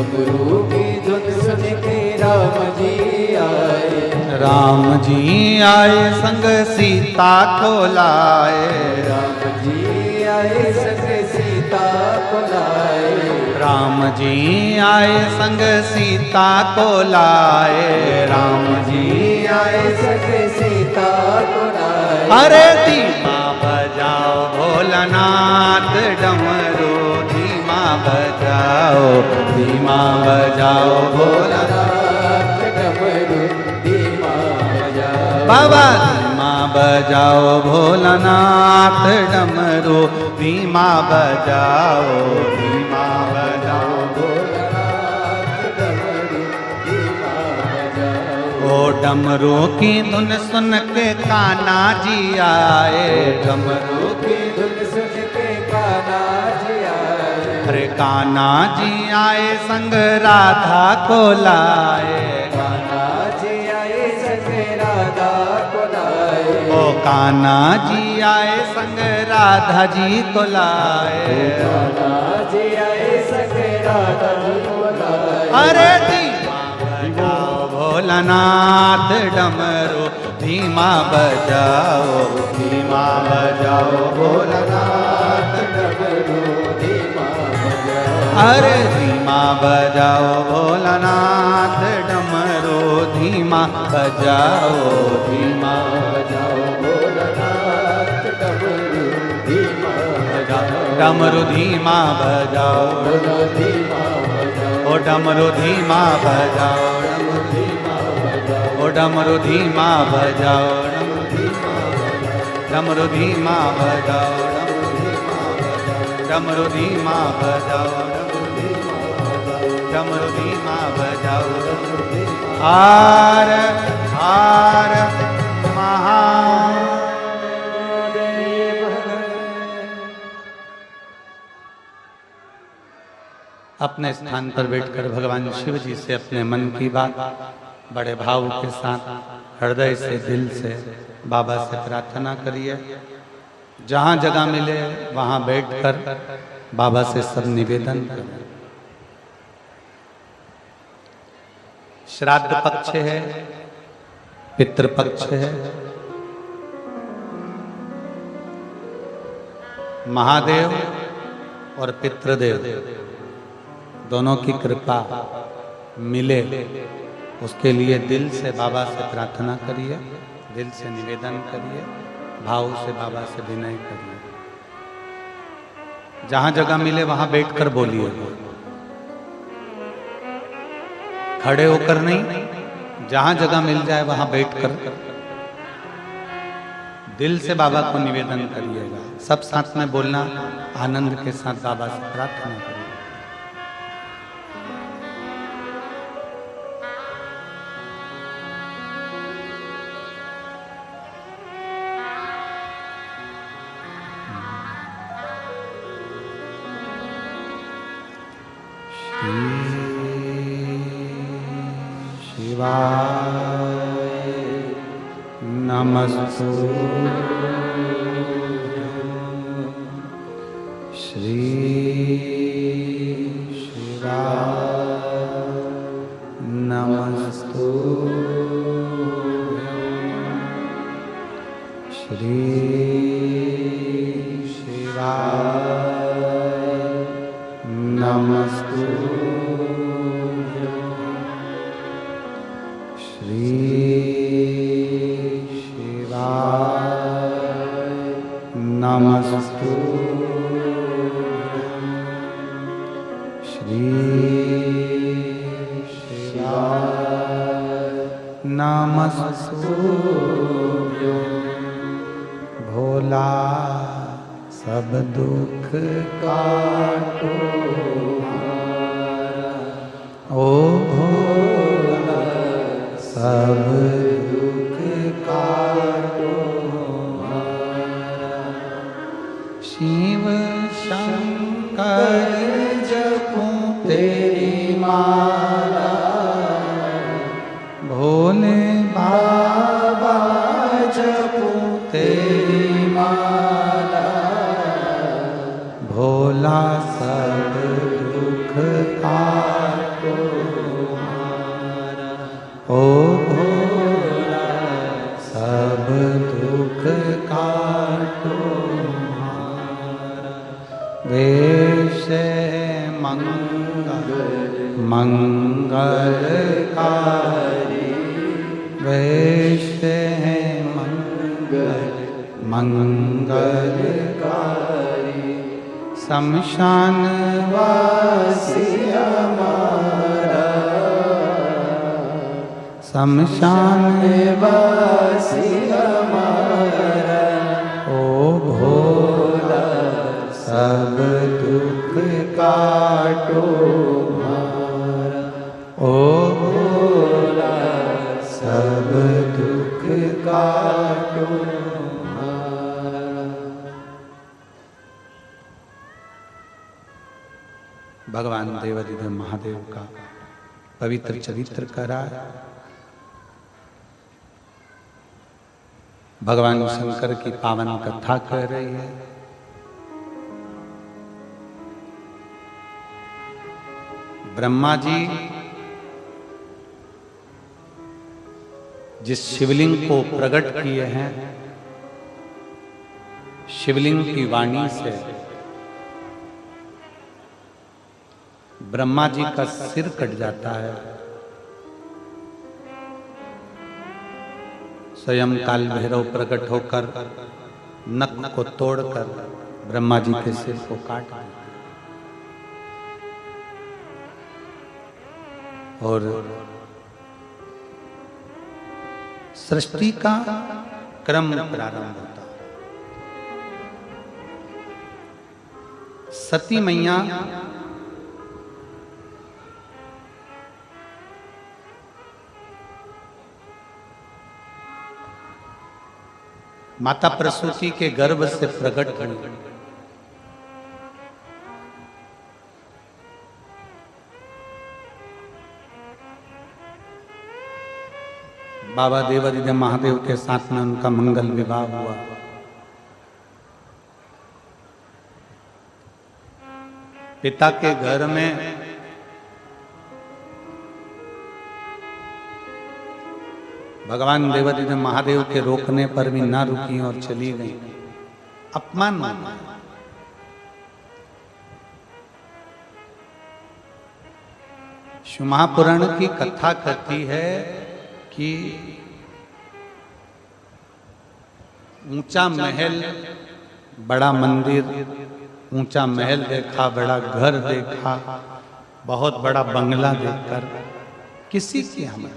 डमरू की धुन सुन के राम जी आए। राम जी आए संग सीता को लाए। राम जी आए संग सीता को लाए। राम जी आए संग सीता को लाए। राम जी आए संग सीता को लाए। अरे धीमा बजाओ भोलानाथ डमरू धीमा बजाओ, धीमा बजाओ भोलानाथ डमरू धीमा बजाओ। बाबा धीमा बजाओ भोलानाथ डमरू धीमा बजाओ, धीमा बजाओ भोलानाथ डमरू धीमा बजाओ। ओ डमरू की धुन सुन के कान्हा जी आए। डमरू की धुन सुन के कान्हा जी आए। अरे कान्हा जी आए संग राधा को लाए। कान्हा जी आए संग राधा को लाए। ओ कान्हा जी आए संग राधा जी को लाए। कान्हा जी आए संग राधा जी को लाए। अरे धीमा बजाओ भोलानाथ डमरू धीमा बजाओ, धीमा बजाओ भोलानाथ डमरू धीमा बजाओ। अरे धीमा बजाओ भोलानाथ डमरू धीमा बजाओ, धीमा बजाओ भोलानाथ डमरू धीमा बजाओ। डमरू धीमा बजाओ, धीमा बजाओ। ओ डमरू धीमा बजाओ, ओ डमरू धीमा बजाओ, डमरू धीमा बजाओ, डमरू धीमा बजाओ, डमरू धीमा बजाओ। हार हार अपने स्थान पर बैठकर भगवान शिव जी से अपने मन की बात बड़े भाव के साथ हृदय से दिल से बाबा से प्रार्थना करिए। जहाँ जगह मिले वहाँ बैठकर बाबा से सब निवेदन करें। श्राद्ध पक्ष है, पितृ पक्ष है, महादेव और पितृदेव दोनों की कृपा मिले उसके लिए दिल से बाबा से प्रार्थना करिए, दिल से निवेदन करिए, भाव से बाबा से विनय करिए। जहां जगह मिले वहां बैठकर बोलिए, खड़े होकर नहीं, जहां जगह मिल जाए वहां बैठकर दिल से बाबा को निवेदन करिएगा। सब साथ में बोलना, आनंद के साथ बाबा से प्रार्थना करिए। शिवाय नमस्तुभ्यं। श्री शिवाय नमस्तुभ्यं। श्री शिवाय नमस्तुभ्यं। श्री शिवाय नमस्तुभ्यं। श्री शिवाय नमस्तुभ्यं। भोला सब दुख काटो ओ भोला सब दुख काटो। शिव शंकर जपूं तेरी माला, भोले बाबा जपूं तेरी माला। भोला सब मंगलकारी, वैश्य हैं मंगलकारी, शमशान वासी हमारा, शमशान वासी हमारा, ओ भोला सब दुख काटो हमारा, ओ भोला सब दुख काटो हमारा। भगवान देवाधिदेव महादेव का पवित्र चरित्र करा, भगवान शंकर की पावन कथा कर रही है। ब्रह्मा जी जिस शिवलिंग को प्रकट किए हैं, शिवलिंग की वाणी से ब्रह्मा जी का सिर कट जाता है। स्वयं काल भैरव प्रकट होकर नख को तोड़कर ब्रह्मा जी के सिर को काट दिया और सृष्टि का क्रम प्रारंभ होता। सती मैया माता प्रसूति के गर्भ से प्रकट हुई। बाबा देवाधिदेव महादेव के साथ में उनका मंगल विवाह हुआ। पिता के घर में भगवान देवाधिदेव महादेव के रोकने पर भी ना रुकी और चली गई। अपमान माना। शिव महापुराण की कथा कहती है कि ऊंचा महल, बड़ा मंदिर, ऊंचा महल देखा, बड़ा घर देखा, बहुत बड़ा बंगला देखकर किसी की हम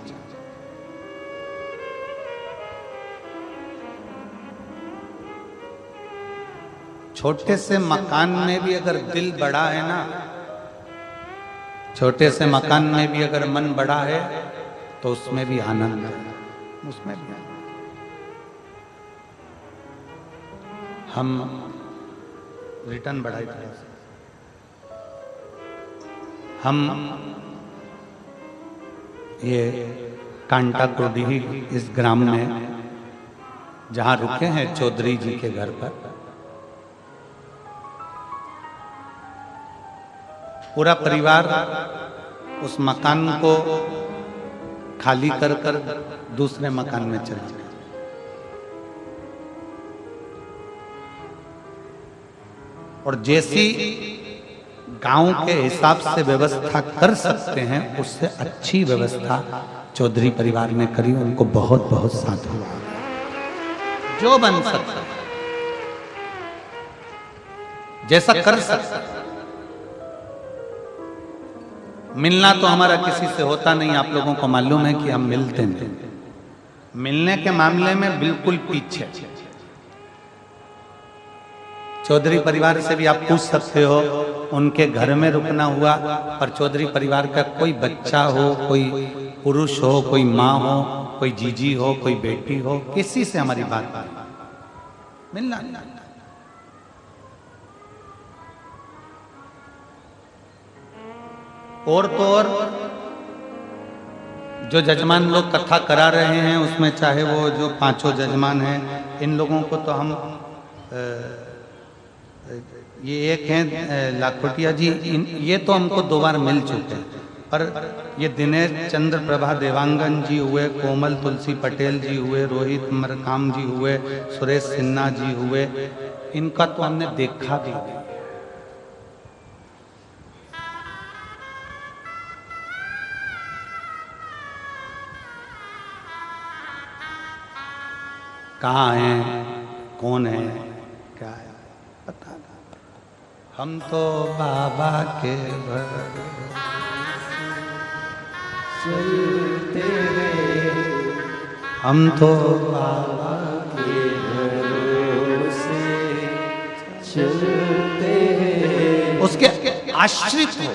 छोटे से मकान में भी अगर दिल बड़ा है ना, छोटे से मकान में भी अगर मन बड़ा है तो उसमें भी आनंद है, उसमें भी आनंद। हम रिटर्न बढ़ाई थे, हम ये कांटा क्रोडी इस ग्राम में जहां रुके हैं चौधरी जी के घर पर, पूरा परिवार उस मकान को खाली कर कर दूसरे मकान में चला गया। और जैसी गांव के हिसाब से व्यवस्था कर सकते हैं उससे अच्छी व्यवस्था चौधरी परिवार ने करी। उनको बहुत बहुत साधुवाद। जो बन सकता जैसा कर सकता। मिलना तो हमारा किसी से होता नहीं, आप लोगों को मालूम है कि हम मिलते हैं। मिलने के मामले में बिल्कुल पीछे। चौधरी परिवार से भी आप पूछ सकते हो, उनके घर में रुकना हुआ, पर चौधरी परिवार का कोई बच्चा हो, कोई पुरुष हो, कोई माँ हो, कोई जीजी हो, कोई बेटी हो, किसी से हमारी बात मिलना। और तो और जो जजमान लोग कथा करा रहे हैं उसमें चाहे वो जो पांचों जजमान हैं, इन लोगों को तो हम ये एक हैं लाखोटिया जी, ये तो हमको 2 बार मिल चुके हैं, पर ये दिनेश चंद्र प्रभा देवांगन जी हुए, कोमल तुलसी पटेल जी हुए, रोहित मरकाम जी हुए, सुरेश सिन्हा जी हुए, इनका तो हमने देखा भी। कहाँ हैं, कौन है, क्या है, पता नहीं। हम तो बाबा के चलते हैं, हम तो बाबा के भरोसे चलते हैं। उसके आश्रित हो।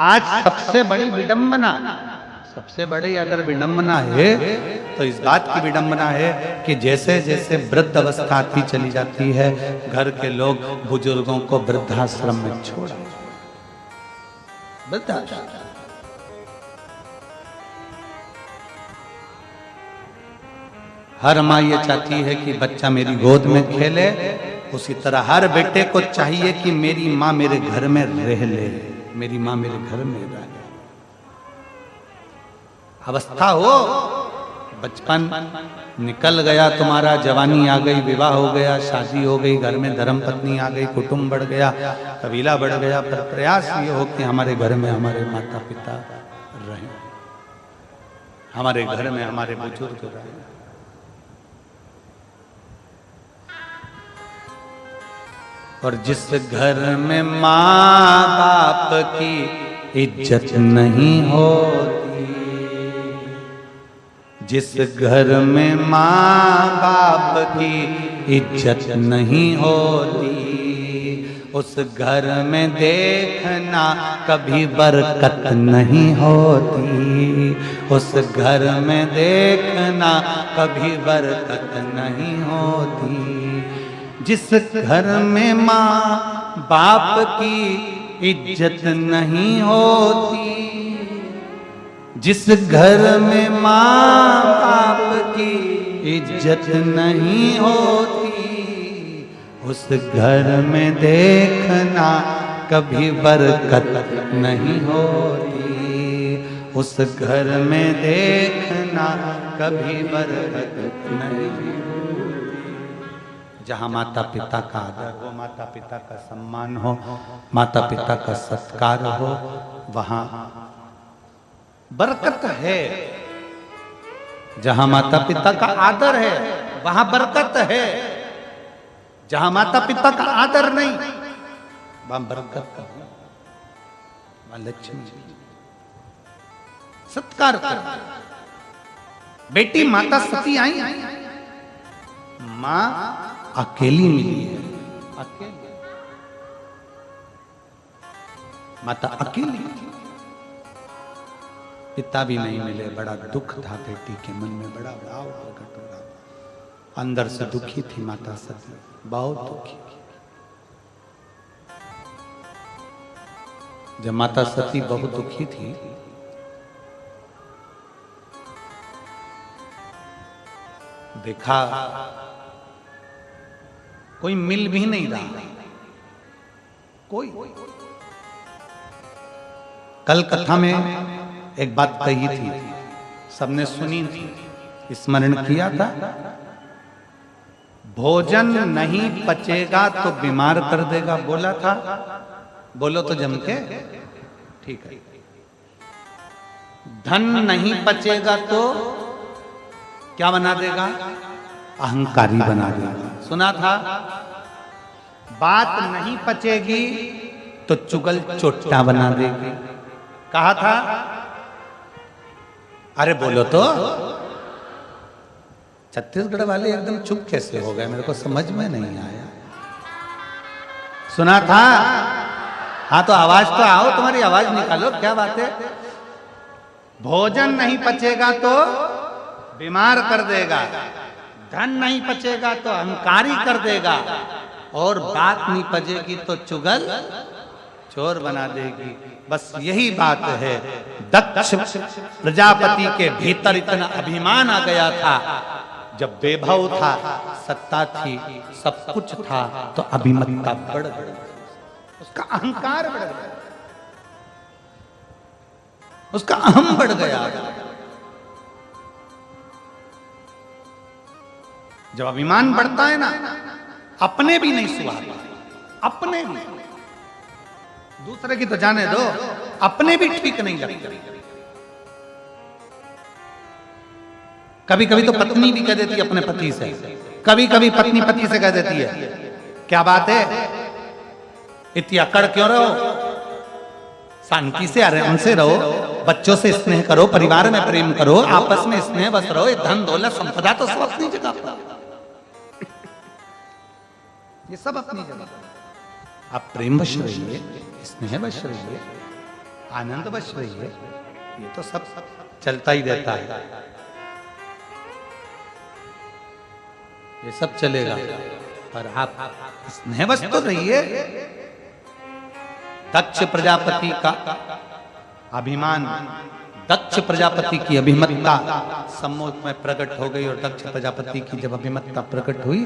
आज सबसे बड़ी विडंबना, सबसे बड़ी अगर विडंबना है तो इस बात की विडंबना है कि जैसे जैसे वृद्ध अवस्था आती चली जाती है, घर के लोग बुजुर्गों को वृद्धाश्रम में छोड़ा। वृद्धाश्रम हर माँ ये चाहती है कि बच्चा मेरी गोद में खेले, उसी तरह हर बेटे को चाहिए कि मेरी माँ मेरे घर में रह ले, मेरी माँ मेरे घर में रहे। अवस्था हो, बचपन निकल गया तुम्हारा, जवानी आ गई, विवाह हो गया, शादी हो गई, घर में धर्म पत्नी आ गई, कुटुंब बढ़ गया, कबीला बढ़ गया, पर प्रयास ये हो कि हमारे घर में हमारे माता पिता रहें, हमारे घर में हमारे बुजुर्ग रहें। और जिस घर में माँ बाप की इज्जत नहीं होती, जिस घर में माँ बाप की इज्जत नहीं होती, उस घर में देखना कभी बरकत नहीं होती। उस घर में देखना कभी बरकत नहीं होती। जिस घर में माँ बाप की इज्जत नहीं होती, जिस घर में माँ बाप की इज्जत नहीं होती, उस घर में देखना कभी बरकत नहीं होती। उस घर में देखना कभी बरकत नहीं होती। जहाँ माता पिता का आदर हो, माता पिता का सम्मान हो, माता पिता का सत्कार हो, वहाँ बरकत है। जहाँ माता पिता का आदर है वहाँ बरकत है। जहां माता पिता का आदर नहीं वहां बरकत, वहां लक्ष्मी सत्कार कर। बेटी माता सती आई, मां अकेली मिली है, अकेली माता अकेली, पिता भी नहीं मिले। बड़ा दुख था बेटी के मन में, बड़ा भाव प्रकट हो रहा, अंदर से दुखी थी माता सती, बहुत दुखी। जब माता सती बहुत दुखी थी, देखा कोई मिल भी नहीं रहा, कोई। कल कथा में एक बात कही थी, सबने सुनी थी, स्मरण किया था। भोजन नहीं पचेगा तो बीमार कर देगा, बोला था। बोलो तो जम के, ठीक है। धन नहीं पचेगा तो क्या बना देगा? अहंकारी बना देगा, सुना था। बात नहीं पचेगी तो चुगल चोट्टा बना देगी, कहा था। अरे बोलो तो। छत्तीसगढ़ वाले एकदम चुप कैसे हो गए, मेरे को समझ में नहीं आया। सुना था? हाँ तो आवाज तो आओ, तुम्हारी आवाज निकालो, क्या बात है। भोजन नहीं पचेगा तो बीमार कर देगा, धन नहीं पचेगा तो अहंकारी कर देगा, और बात नहीं पचेगी तो चुगल चोर बना देगी। बस यही बात है। दक्ष प्रजापति के भीतर इतना अभिमान आ गया था, जब वैभव था, सत्ता थी, सब कुछ था, तो अभिमतता बढ़ गई, उसका अहंकार बढ़ गया, उसका अहम बढ़ गया। जब अभिमान बढ़ता है ना, अपने भी नहीं सुहाता, अपने भी, दूसरे की तो जाने दो, अपने भी ठीक नहीं लगते। कभी कभी तो पत्नी भी कह देती है अपने पति से, कभी कभी पत्नी पति से कह देती है, क्या बात है, इतनी अकड़ क्यों रहो, शांति से आराम से रहो, बच्चों से स्नेह करो, परिवार में प्रेम करो, आपस में स्नेह बस रहो, ये धन दौलत संपदा तो सब अपनी जगह पर, ये सब अपनी जगह। आप प्रेम वश रहिए, स्नेह वश रहिए, आनंद वश रहिए, ये तो सब चलता ही रहता है, ये सब चलेगा, पर आप स्नेहवश तो रहिए। दक्ष प्रजापति का अभिमान, दक्ष प्रजापति की अभिमतता सम्मोह में प्रकट हो गई, और दक्ष प्रजापति की जब अभिमतता प्रकट हुई,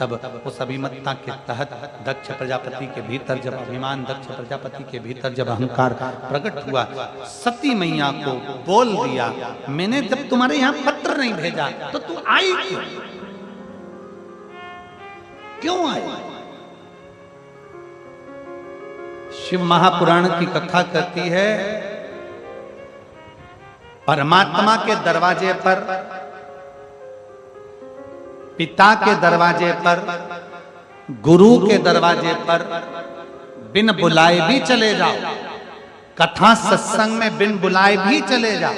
तब उस अभिमतता के तहत दक्ष प्रजापति के भीतर जब अभिमान, दक्ष प्रजापति के भीतर जब अहंकार प्रकट हुआ, सती मैया को बोल दिया, मैंने जब तुम्हारे यहाँ पत्र नहीं भेजा तो तू आई क्यों, क्यों आई? शिव महापुराण की कथा कहती है, परमात्मा के दरवाजे पर, पिता के दरवाजे पर, गुरु के दरवाजे पर बिन बुलाए भी चले जाओ, कथा सत्संग में बिन बुलाए भी चले जाओ,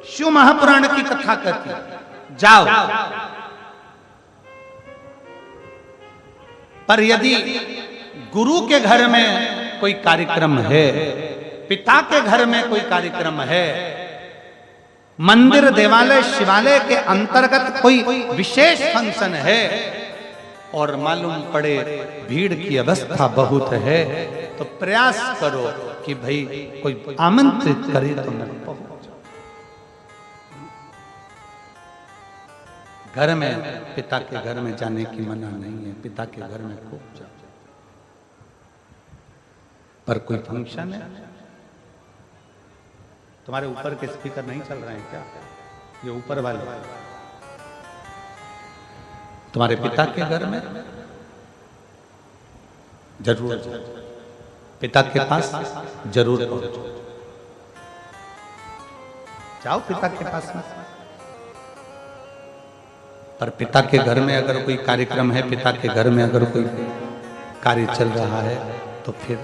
शिव महापुराण की कथा कहती है, जाओ। पर यदि गुरु के घर में कोई कार्यक्रम है, पिता के घर में कोई कार्यक्रम है, मंदिर देवालय शिवालय के अंतर्गत कोई विशेष फंक्शन है और मालूम पड़े भीड़ की अवस्था बहुत है, तो प्रयास करो कि भाई कोई आमंत्रित करे तो मैं पहुंच। घर में पिता के घर में जाने की मना नहीं है, पिता के घर में खूब जाओ। पर कोई फंक्शन है, तुम्हारे ऊपर के स्पीकर नहीं चल रहे हैं क्या? ये ऊपर वाले तुम्हारे पिता के घर में जरूर जाओ, पिता के पास जरूर पहुंचो। जाओ पिता के पास में। पर पिता के घर में अगर कोई कार्यक्रम है, पिता के घर में अगर कोई कार्य चल रहा है, तो फिर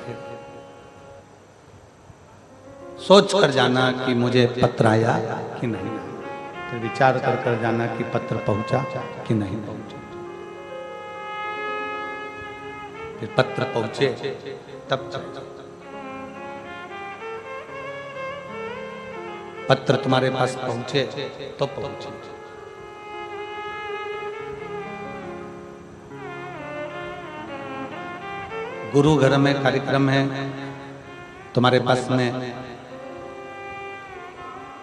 सोच कर जाना कि मुझे पत्र आया कि नहीं, फिर विचार कर जाना कि पत्र पहुंचा कि नहीं पहुंचा। फिर पत्र पहुंचे तब चल। पत्र तुम्हारे पास पहुंचे तो पहुंचे। गुरु घर में कार्यक्रम है, तुम्हारे पास में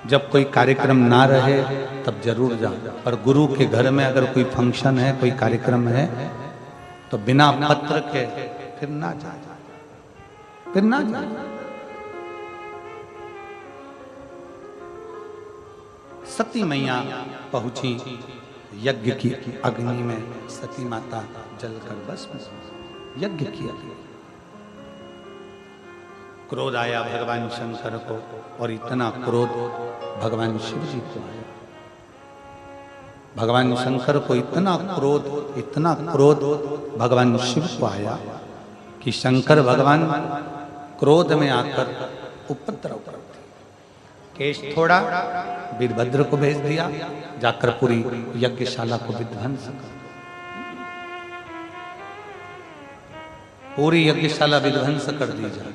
जब कोई कार्यक्रम ना रहे तब जरूर जाओ। पर गुरु के घर में अगर कोई फंक्शन है, कोई कार्यक्रम है, तो बिना पत्र के फिर ना जाओ, फिर ना जाओ। सती मैया पहुंची यज्ञ की अग्नि में, सती माता जलकर बस यज्ञ किया। क्रोध आया भगवान शंकर को, और इतना क्रोध भगवान शिव जी को आया। भगवान शंकर को इतना क्रोध भगवान शिव को आया कि शंकर भगवान क्रोध में आकर उपद्रव कर दिया। केश थोड़ा, वीरभद्र को भेज दिया, जाकर पूरी यज्ञशाला को विध्वंस कर, पूरी यज्ञशाला विध्वंस कर दी जाए।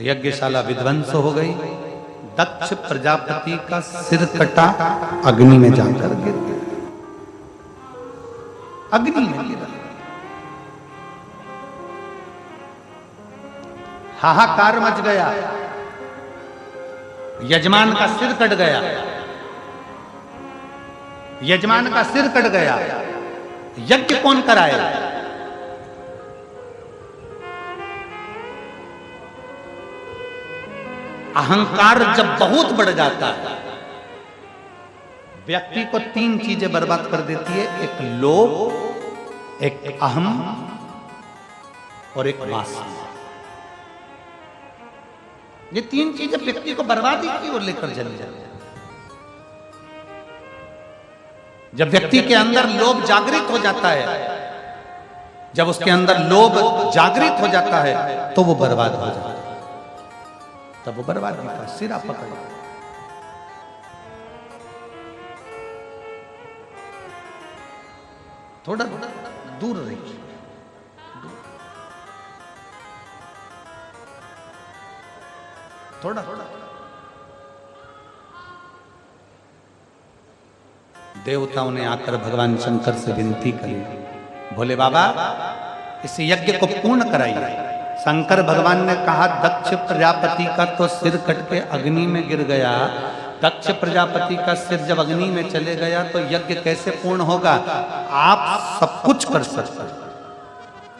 यज्ञशाला विध्वंस हो गई। दक्ष प्रजापति का सिर कटा, अग्नि में जाकर गिर गया, अग्नि में गिरा। हाहाकार मच गया, यजमान का सिर कट गया, यजमान का सिर कट गया। यज्ञ कौन कराए? अहंकार जब बहुत बढ़ जाता है, व्यक्ति को तीन चीजें बर्बाद कर देती है। एक लोभ, एक अहम और एक वासना। ये तीन चीजें व्यक्ति को बर्बादी की ओर लेकर चली जाती है। जब व्यक्ति के अंदर लोभ जागृत हो जाता है, जब उसके अंदर लोभ जागृत हो जाता है, तो वो बर्बाद हो जाता है। तब वो बर्बादी का सिरा पकड़। थोड़ा दूर रहिए, थोड़ा। देवताओं ने आकर भगवान शंकर से विनती करी, भोले बाबा इस यज्ञ को पूर्ण कराइए। शंकर भगवान ने कहा, दक्ष प्रजापति का तो सिर कट के अग्नि में गिर गया। दक्ष प्रजापति का सिर जब अग्नि में चले गया तो यज्ञ कैसे पूर्ण होगा? आप सब कुछ कर सकते,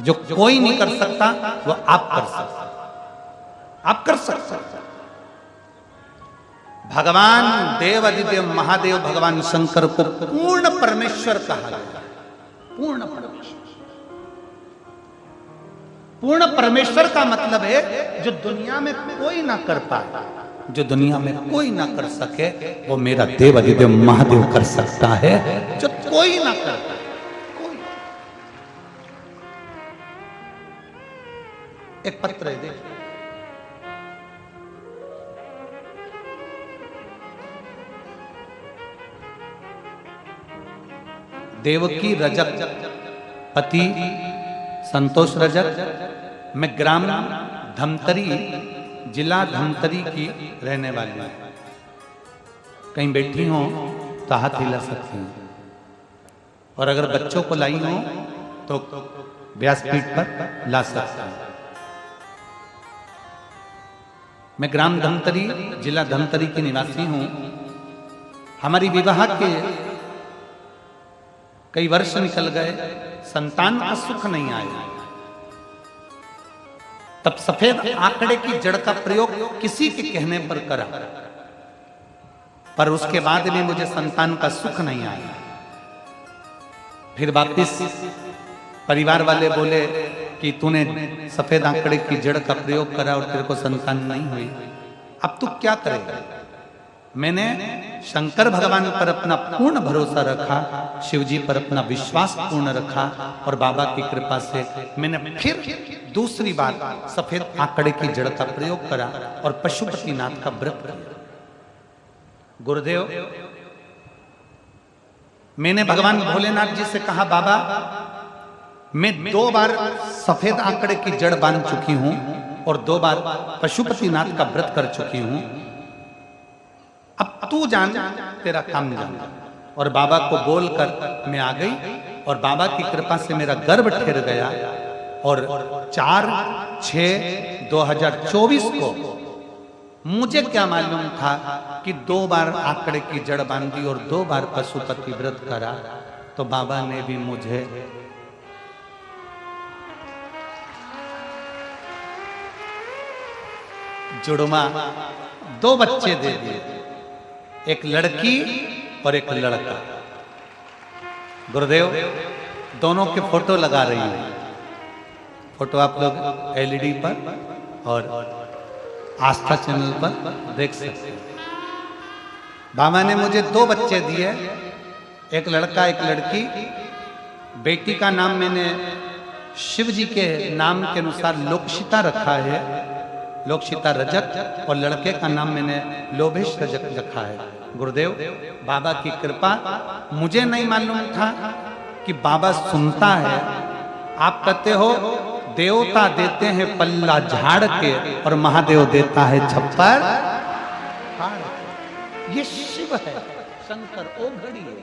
जो कोई नहीं कर सकता वो आप कर सकते, आप कर सकते। भगवान देव अधिदेव महादेव भगवान शंकर को पूर्ण परमेश्वर कहा गया। पूर्ण परमेश्वर, पूर्ण परमेश्वर का मतलब है जो दुनिया में कोई ना कर पाए, जो दुनिया में कोई ना कर सके, वो मेरा देव अधिदेव महादेव कर सकता है, जो कोई ना कर पाए। कोई। एक पत्र है, देखिए देवकी रजक पति संतोष रजक, मैं ग्राम धमतरी, जिला धमतरी की रहने वाली हूँ। कहीं बैठी हो तो हाथ हिला सकती हूँ, और अगर बच्चों को लाई हो तो व्यासपीठ पर ला सकता हूँ। मैं ग्राम धमतरी, जिला धमतरी की निवासी हूँ। हमारी विवाह के कई वर्ष निकल गए, संतान का सुख नहीं आया। तब सफेद आंकड़े की जड़ का प्रयोग किसी के कहने पर करा, पर उसके बाद भी मुझे संतान का सुख नहीं आया। फिर वापिस परिवार वाले बोले कि तूने सफेद आंकड़े की जड़ का प्रयोग करा और तेरे को संतान नहीं हुई, अब तू क्या करेगा? मैंने शंकर भगवान पर अपना पूर्ण भरोसा रखा, शिव जी पर अपना विश्वास पूर्ण रखा, और बाबा की कृपा से मैंने फिर दूसरी बार सफेद आंकड़े की जड़ का प्रयोग करा और पशुपतिनाथ का व्रत किया। गुरुदेव, मैंने भगवान भोलेनाथ जी से कहा, बाबा मैं 2 बार सफेद आंकड़े की जड़ बांध चुकी हूं और 2 बार पशुपतिनाथ का व्रत कर चुकी हूं, अब तू जान, तेरा काम जान। और बाबा को बोलकर मैं आ गई, और बाबा की कृपा से मेरा गर्भ ठहर गया, और 4/6/2024 को मुझे क्या मालूम था कि 2 बार आंकड़े की जड़ बांधी और 2 बार पशुपति व्रत करा, तो बाबा ने भी मुझे जुड़वा 2 बच्चे दे दिए, एक लड़की और एक लड़का। गुरुदेव, दोनों के फोटो लगा रही हूं। फोटो आप लोग एलईडी पर और आस्था चैनल पर देख सकते हैं। बाबा ने मुझे 2 बच्चे दिए, एक लड़का एक लड़की। बेटी का नाम मैंने शिव जी के नाम के अनुसार लोकशिता रखा है, लोकशिता रजक, और लड़के का नाम मैंने लोभेश रजक रखा है। गुरुदेव, बाबा की कृपा, मुझे नहीं मालूम था कि बाबा सुनता है। आप कहते हो देवता देते हैं पल्ला झाड़ के और महादेव देता है छप्पर फाड़। ये शिव है, शंकर ओ घड़ी है।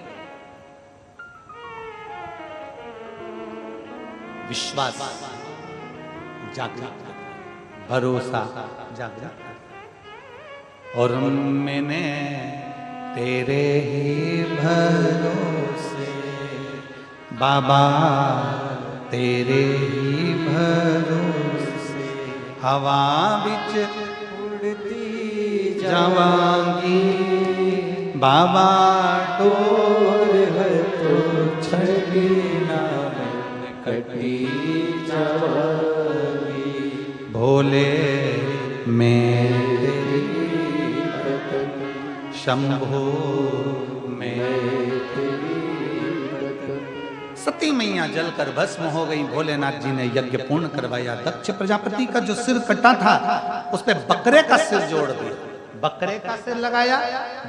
विश्वास जागृत, भरोसा जागृत, और मैंने तेरे ही भरोसे बाबा, तेरे ही भरोसे हवा बिच उड़ती जावांगी, बाबा तोर है तो छड़ी ना कटी जावांगी, भोले मैं शंभो में। सती मैया जलकर भस्म हो गई। भोलेनाथ जी ने यज्ञ पूर्ण करवाया। दक्ष प्रजापति का जो सिर कटा था उस पे बकरे का सिर जोड़ दिया, बकरे का सिर लगाया।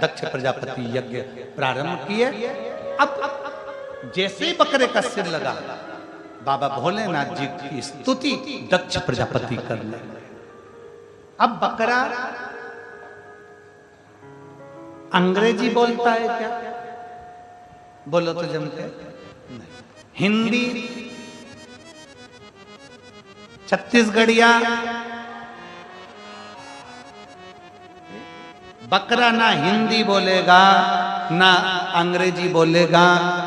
दक्ष प्रजापति यज्ञ प्रारंभ किए। अब जैसे ही बकरे का सिर लगा, बाबा भोलेनाथ जी की स्तुति दक्ष प्रजापति करने लगे। अब बकरा अंग्रेजी बोलता है क्या? बोलो तो जमते नहीं। हिंदी, छत्तीसगढ़िया, बकरा ना हिंदी बोलेगा, ना अंग्रेजी बोलेगा,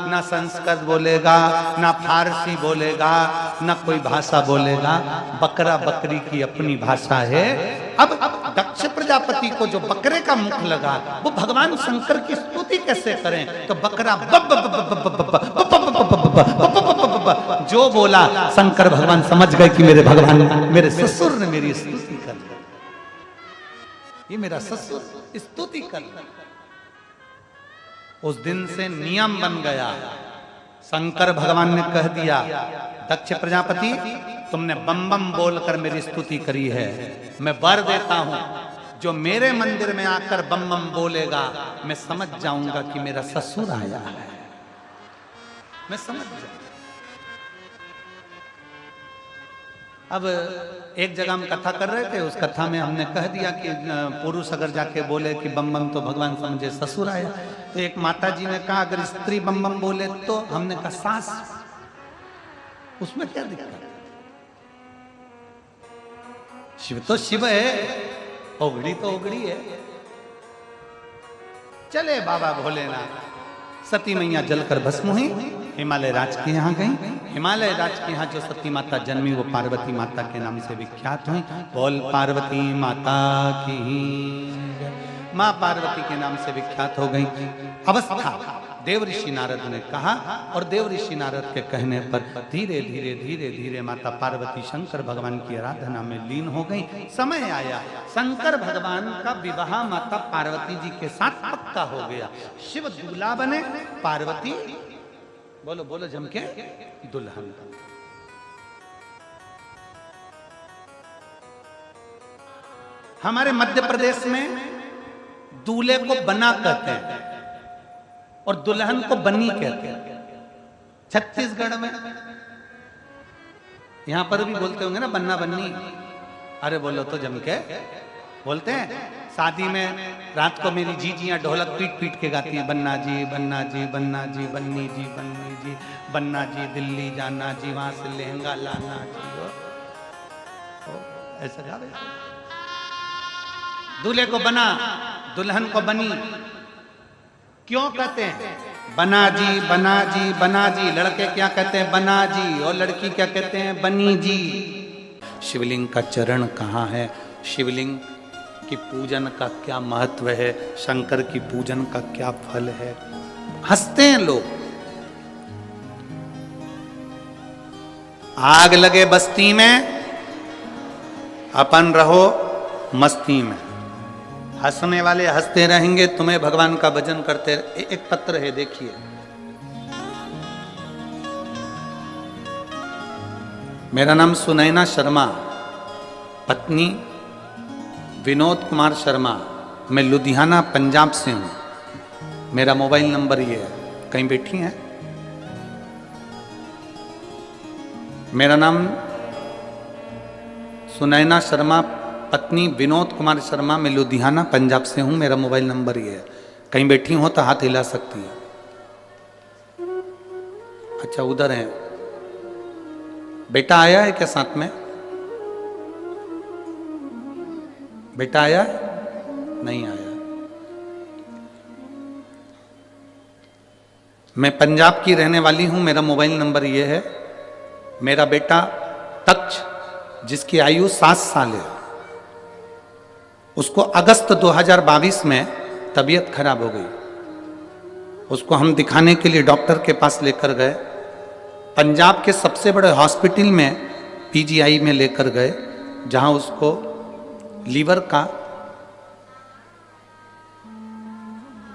ना संस्कृत बोलेगा, ना फारसी बोलेगा, ना कोई भाषा बोलेगा। बकरा बकरी की अपनी भाषा है। अब दक्ष प्रजापति को जो बकरे का मुख लगा, वो भगवान शंकर की स्तुति कैसे करें? तो बकरा जो बोला, शंकर भगवान समझ गए कि मेरे भगवान, मेरे ससुर ने मेरी स्तुति कर दी। ये मेरा ससुर स्तुति कर दी। उस दिन से नियम बन गया। शंकर भगवान ने कह दिया, दक्ष प्रजापति तुमने बम बम बोलकर मेरी स्तुति करी है, मैं वर देता हूं, जो मेरे मंदिर में आकर बम बम बोलेगा, मैं समझ जाऊंगा कि मेरा ससुर आया है। मैं समझ जाऊं। अब एक जगह हम कथा कर रहे थे, उस कथा में हमने कह दिया कि पुरुष अगर जाके बोले कि बम बम तो भगवान समझे ससुर आया। तो एक माता जी ने कहा अगर स्त्री बम बम बोले तो, हमने कहा सास, उसमें क्या दिक्कत? शिव तो शिव है, ओगड़ी तो ओगड़ी है। चले बाबा भोलेनाथ। सती मैया जलकर भस्म हुई, हिमालय राज के यहाँ गई। हिमालय राज के यहाँ जो सती माता जन्मी वो पार्वती माता के नाम से विख्यात हुई। बोल पार्वती माता की, माँ पार्वती के नाम से विख्यात हो गई। अवस्था देव ऋषि नारद ने कहा, और देव ऋषि नारद के कहने पर धीरे धीरे धीरे धीरे माता पार्वती शंकर भगवान की आराधना में लीन हो गई। समय आया, शंकर भगवान का विवाह माता पार्वती जी के साथ पक्का हो गया। शिव दूल्हा बने, पार्वती बोलो बोलो जम के दुल्हन। हमारे मध्य प्रदेश में दूल्हे को बना कहते हैं और दुल्हन को बन्नी कहते हैं। छत्तीसगढ़ में यहां पर भी बोलते होंगे ना बन्ना बन्नी। अरे बोलो तो जम के बोलते हैं। शादी में रात को मेरी जीजियां ढोलक पीट पीट के गाती हैं, बन्ना जी बन्ना जी बन्ना जी बन्नी जी बन्नी जी बन्ना जी दिल्ली जाना जी, वहां से लहंगा लाना जी। ऐसा गावे। दूल्हे को बना, दुल्हन को बनी। क्यों कहते हैं बना जी बना जी बना जी? लड़के क्या कहते हैं? बना जी। और लड़की क्या कहते हैं? बनी जी। शिवलिंग का चरण कहाँ है? शिवलिंग की पूजन का क्या महत्व है? शंकर की पूजन का क्या फल है? हंसते हैं लोग। आग लगे बस्ती में, अपन रहो मस्ती में। हंसने वाले हंसते रहेंगे, तुम्हें भगवान का भजन करते रहे। एक पत्र है देखिए। मेरा नाम सुनैना शर्मा, पत्नी विनोद कुमार शर्मा। मैं लुधियाना पंजाब से हूं। मेरा मोबाइल नंबर ये है। कहीं बैठी हैं? मेरा नाम सुनैना शर्मा, पत्नी विनोद कुमार शर्मा। मैं लुधियाना पंजाब से हूं। मेरा मोबाइल नंबर ये है। कहीं बैठी हो तो हाथ हिला सकती है। अच्छा उधर है। बेटा आया है क्या साथ में? बेटा आया? नहीं आया। मैं पंजाब की रहने वाली हूं। मेरा मोबाइल नंबर ये है। मेरा बेटा तक्ष, जिसकी आयु 7 साल है, उसको अगस्त 2022 में तबीयत खराब हो गई। उसको हम दिखाने के लिए डॉक्टर के पास लेकर गए। पंजाब के सबसे बड़े हॉस्पिटल में पीजीआई में लेकर गए, जहां उसको लीवर का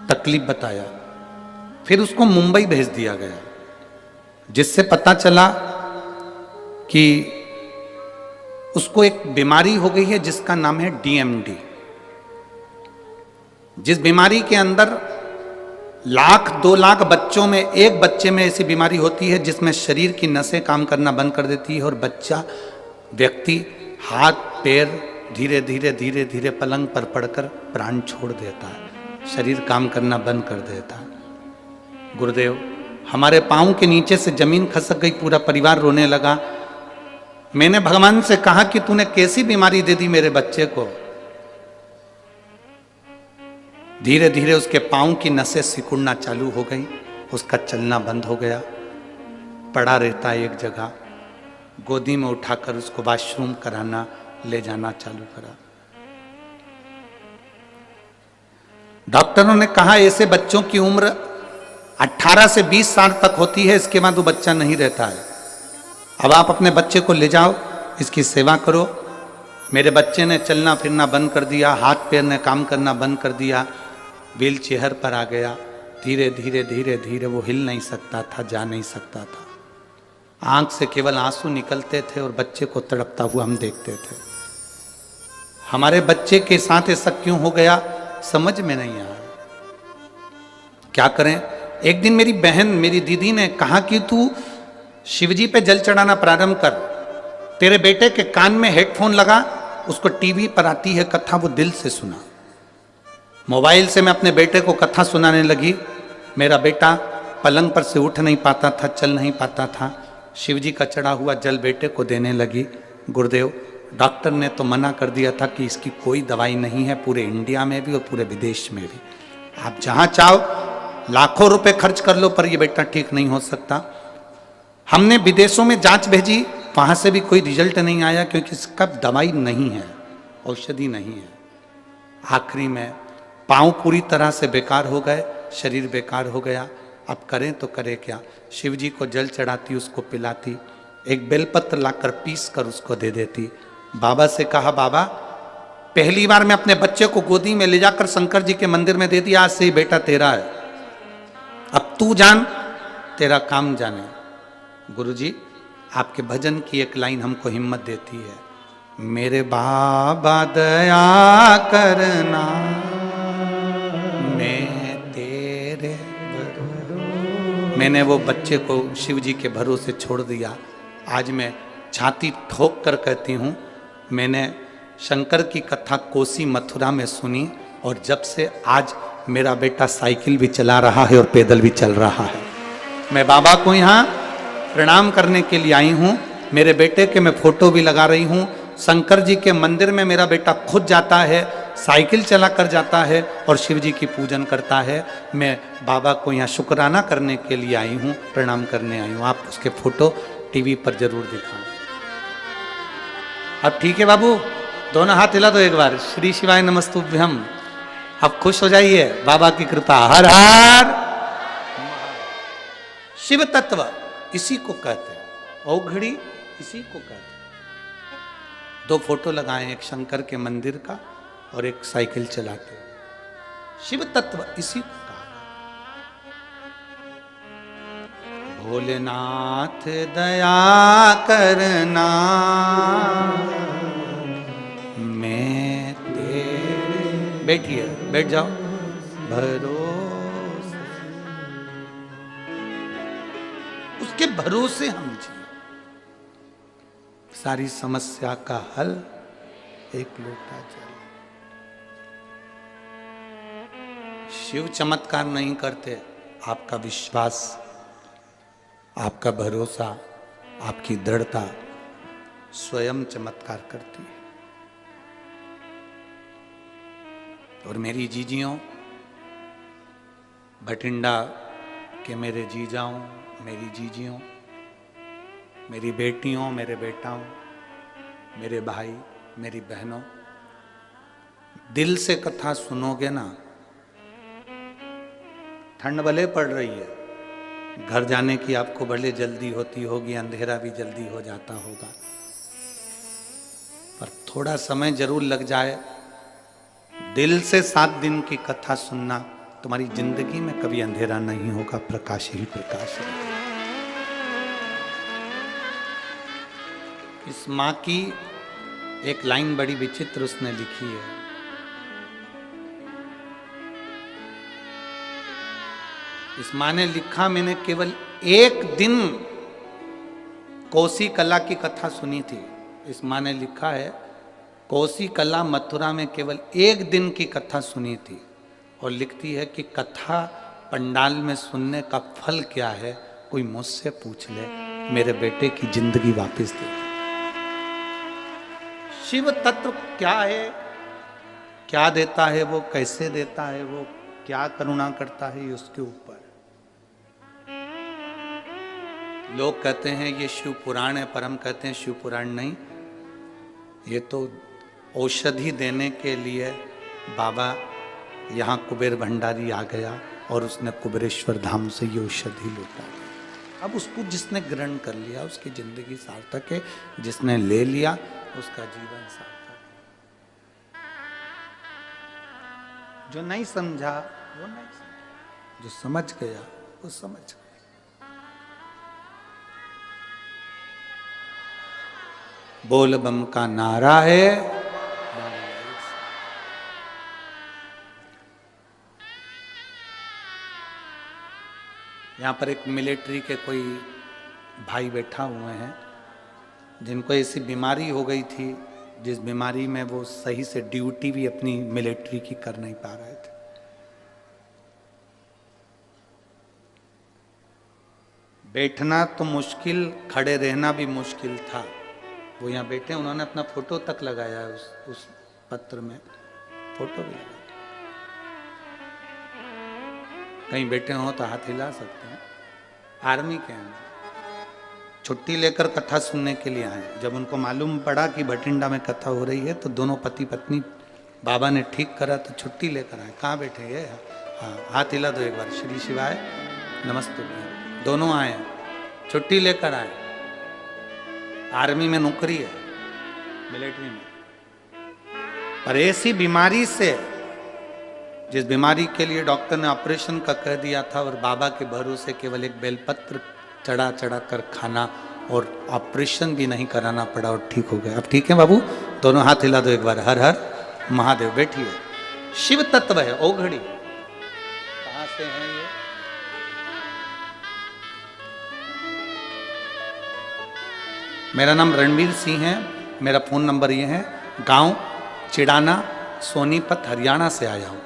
तकलीफ बताया। फिर उसको मुंबई भेज दिया गया, जिससे पता चला कि उसको एक बीमारी हो गई है जिसका नाम है डीएमडी। जिस बीमारी के अंदर 1,00,000-2 लाख बच्चों में एक बच्चे में ऐसी बीमारी होती है जिसमें शरीर की नसें काम करना बंद कर देती है और बच्चा व्यक्ति हाथ पैर धीरे धीरे धीरे धीरे पलंग पर पड़कर प्राण छोड़ देता है, शरीर काम करना बंद कर देता है। गुरुदेव, हमारे पांव के नीचे से जमीन खसक गई, पूरा परिवार रोने लगा। मैंने भगवान से कहा कि तूने कैसी बीमारी दे दी मेरे बच्चे को। धीरे धीरे उसके पांव की नसें सिकुड़ना चालू हो गई, उसका चलना बंद हो गया, पड़ा रहता एक जगह। गोदी में उठाकर उसको वॉशरूम कराना ले जाना चालू करा। डॉक्टरों ने कहा ऐसे बच्चों की उम्र 18 से 20 साल तक होती है, इसके बाद वो बच्चा नहीं रहता है। अब आप अपने बच्चे को ले जाओ, इसकी सेवा करो। मेरे बच्चे ने चलना फिरना बंद कर दिया, हाथ पैर ने काम करना बंद कर दिया, व्हील चेयर पर आ गया। धीरे धीरे धीरे धीरे वो हिल नहीं सकता था, जा नहीं सकता था। आंख से केवल आंसू निकलते थे और बच्चे को तड़पता हुआ हम देखते थे। हमारे बच्चे के साथ ऐसा क्यों हो गया समझ में नहीं आया। क्या करें? एक दिन मेरी बहन, मेरी दीदी ने कहा कि तू शिवजी पे जल चढ़ाना प्रारंभ कर, तेरे बेटे के कान में हेडफोन लगा, उसको टीवी पर आती है कथा, वो दिल से सुना। मोबाइल से मैं अपने बेटे को कथा सुनाने लगी। मेरा बेटा पलंग पर से उठ नहीं पाता था, चल नहीं पाता था। शिवजी का चढ़ा हुआ जल बेटे को देने लगी। गुरुदेव, डॉक्टर ने तो मना कर दिया था कि इसकी कोई दवाई नहीं है, पूरे इंडिया में भी और पूरे विदेश में भी। आप जहां चाहो लाखों रुपए खर्च कर लो, पर ये बेटा ठीक नहीं हो सकता। हमने विदेशों में जांच भेजी, वहां से भी कोई रिजल्ट नहीं आया, क्योंकि इसका दवाई नहीं है, औषधि नहीं है। आखिरी में पांव पूरी तरह से बेकार हो गए, शरीर बेकार हो गया। अब करें तो करें क्या? शिव जी को जल चढ़ाती, उसको पिलाती, एक बेलपत्र लाकर पीस कर उसको दे देती। बाबा से कहा, बाबा पहली बार मैं अपने बच्चे को गोदी में ले जाकर शंकर जी के मंदिर में दे दिया, आज से ही बेटा तेरा है, अब तू जान, तेरा काम जाने। गुरुजी, आपके भजन की एक लाइन हमको हिम्मत देती है, मेरे बाबा दया करना, मैं तेरे। मैंने वो बच्चे को शिव जी के भरोसे छोड़ दिया। आज मैं छाती ठोक कर कहती हूँ, मैंने शंकर की कथा कोसी मथुरा में सुनी, और जब से आज मेरा बेटा साइकिल भी चला रहा है और पैदल भी चल रहा है। मैं बाबा को यहाँ प्रणाम करने के लिए आई हूँ। मेरे बेटे के मैं फोटो भी लगा रही हूँ। शंकर जी के मंदिर में मेरा बेटा खुद जाता है, साइकिल चला कर जाता है और शिव जी की पूजन करता है। मैं बाबा को यहाँ शुक्राना करने के लिए आई हूँ, प्रणाम करने आई हूँ। आप उसके फोटो टीवी पर जरूर दिखाएं। अब ठीक है बाबू, दोनों हाथ हिला दो एक बार, श्री शिवाय नमस्तुभ्यम। अब खुश हो जाइए, बाबा की कृपा। हर हर शिव तत्व इसी को कहते हैं, औघड़ी इसी को कहते हैं। दो फोटो लगाए, एक शंकर के मंदिर का और एक साइकिल चलाते। शिव तत्व इसी को कहा। भोलेनाथ दया करना, मैं तेरे। बैठिए, बैठ जाओ। भरोसे, उसके भरोसे हम जी। सारी समस्या का हल एक लोटा जल। शिव चमत्कार नहीं करते, आपका विश्वास, आपका भरोसा, आपकी दृढ़ता स्वयं चमत्कार करती है। और मेरी जीजियों, भटिंडा के मेरे जीजाओं, मेरी जीजियों, मेरी बेटियों, मेरे बेटाओं, मेरे भाई, मेरी बहनों, दिल से कथा सुनोगे ना, ठंड भले पड़ रही है, घर जाने की आपको भले जल्दी होती होगी, अंधेरा भी जल्दी हो जाता होगा, पर थोड़ा समय जरूर लग जाए। दिल से 7 दिन की कथा सुनना, तुम्हारी जिंदगी में कभी अंधेरा नहीं होगा, प्रकाश ही प्रकाश है। इस माँ की एक लाइन बड़ी विचित्र उसने लिखी है। इस माँ ने लिखा, मैंने केवल एक दिन कोसी कला की कथा सुनी थी। इस माँ ने लिखा है, कोसी कला मथुरा में केवल एक दिन की कथा सुनी थी, और लिखती है कि कथा पंडाल में सुनने का फल क्या है, कोई मुझसे पूछ ले, मेरे बेटे की जिंदगी वापस दे। शिव तत्व क्या है, क्या देता है वो, कैसे देता है वो, क्या करुणा करता है, ये उसके ऊपर। लोग कहते हैं ये शिव पुराण है, पर हम कहते हैं शिव पुराण नहीं, ये तो औषधि देने के लिए बाबा यहाँ कुबेर भंडारी आ गया और उसने कुबेरेश्वर धाम से ये औषधि लूटा। अब उसको जिसने ग्रहण कर लिया उसकी जिंदगी सार्थक है, जिसने ले लिया उसका जीवन सार्थक है। जो नहीं समझा वो नहीं समझा, जो समझ गया वो समझ गया। बोल बम का नारा है, यहाँ पर एक मिलिट्री के कोई भाई बैठा हुए हैं जिनको ऐसी बीमारी हो गई थी जिस बीमारी में वो सही से ड्यूटी भी अपनी मिलिट्री की कर नहीं पा रहे थे। बैठना तो मुश्किल, खड़े रहना भी मुश्किल था। वो यहाँ बैठे, उन्होंने अपना फोटो तक लगाया है उस पत्र में, फोटो भी लगाया। कहीं बैठे हो तो हाथ हिला सकते हैं। आर्मी के हैं, छुट्टी लेकर कथा सुनने के लिए आए। जब उनको मालूम पड़ा कि भटिंडा में कथा हो रही है तो दोनों पति पत्नी बाबा ने ठीक करा तो छुट्टी लेकर आए। कहाँ बैठे ये? हाँ, हाथ हिला दो एक बार। श्री शिवाय नमस्ते। दोनों आए, छुट्टी लेकर आए। आर्मी में नौकरी है, मिलिट्री में। पर ऐसी बीमारी से, जिस बीमारी के लिए डॉक्टर ने ऑपरेशन का कह दिया था और बाबा के भरोसे केवल एक बेलपत्र चढ़ा चढ़ा कर खाना और ऑपरेशन भी नहीं कराना पड़ा और ठीक हो गया। अब ठीक है बाबू? दोनों हाथ हिला दो एक बार। हर हर महादेव। बैठिए। शिव तत्व है ओघड़ी। कहां से है ये? मेरा नाम रणवीर सिंह है। मेरा फोन नंबर ये है। गांव चिड़ाना, सोनीपत, हरियाणा से आया हूं।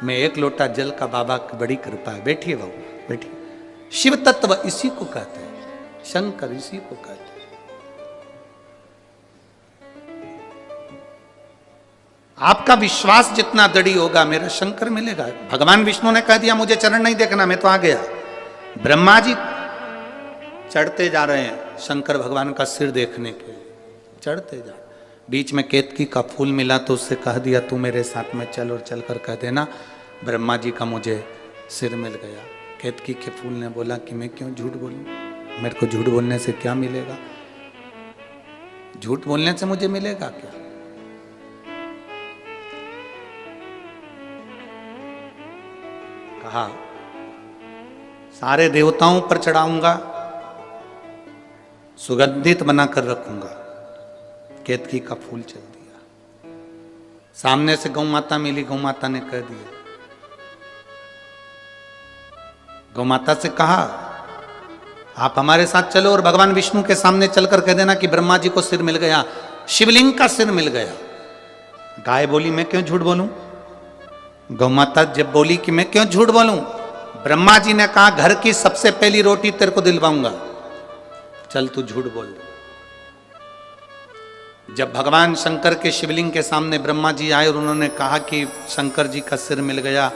मैं एक लोटा जल का बाबा की बड़ी कृपा है। बैठिए बाबू, बैठिए। शिव तत्व इसी को कहते हैं, शंकर इसी को कहते हैं। आपका विश्वास जितना दृढ़ होगा मेरा शंकर मिलेगा। भगवान विष्णु ने कह दिया मुझे चरण नहीं देखना, मैं तो आ गया। ब्रह्मा जी चढ़ते जा रहे हैं शंकर भगवान का सिर देखने के, चढ़ते जा। बीच में केतकी का फूल मिला तो उससे कह दिया तू मेरे साथ में चल और चलकर कह देना ब्रह्मा जी का मुझे सिर मिल गया। केतकी के फूल ने बोला कि मैं क्यों झूठ बोलूं, मेरे को झूठ बोलने से क्या मिलेगा? झूठ बोलने से मुझे मिलेगा क्या? कहा सारे देवताओं पर चढ़ाऊंगा, सुगंधित बनाकर रखूंगा। केतकी का फूल चल दिया। सामने से गौ माता मिली, गौ माता ने कह दिया, गौ माता से कहा आप हमारे साथ चलो और भगवान विष्णु के सामने चलकर कह देना कि ब्रह्मा जी को सिर मिल गया, शिवलिंग का सिर मिल गया। गाय बोली मैं क्यों झूठ बोलूं? गौ माता जब बोली कि मैं क्यों झूठ बोलूं, ब्रह्मा जी ने कहा घर की सबसे पहली रोटी तेरे को दिलवाऊंगा, चल तू झूठ बोल दे। जब भगवान शंकर के शिवलिंग के सामने ब्रह्मा जी आए और उन्होंने कहा कि शंकर जी का सिर मिल गया,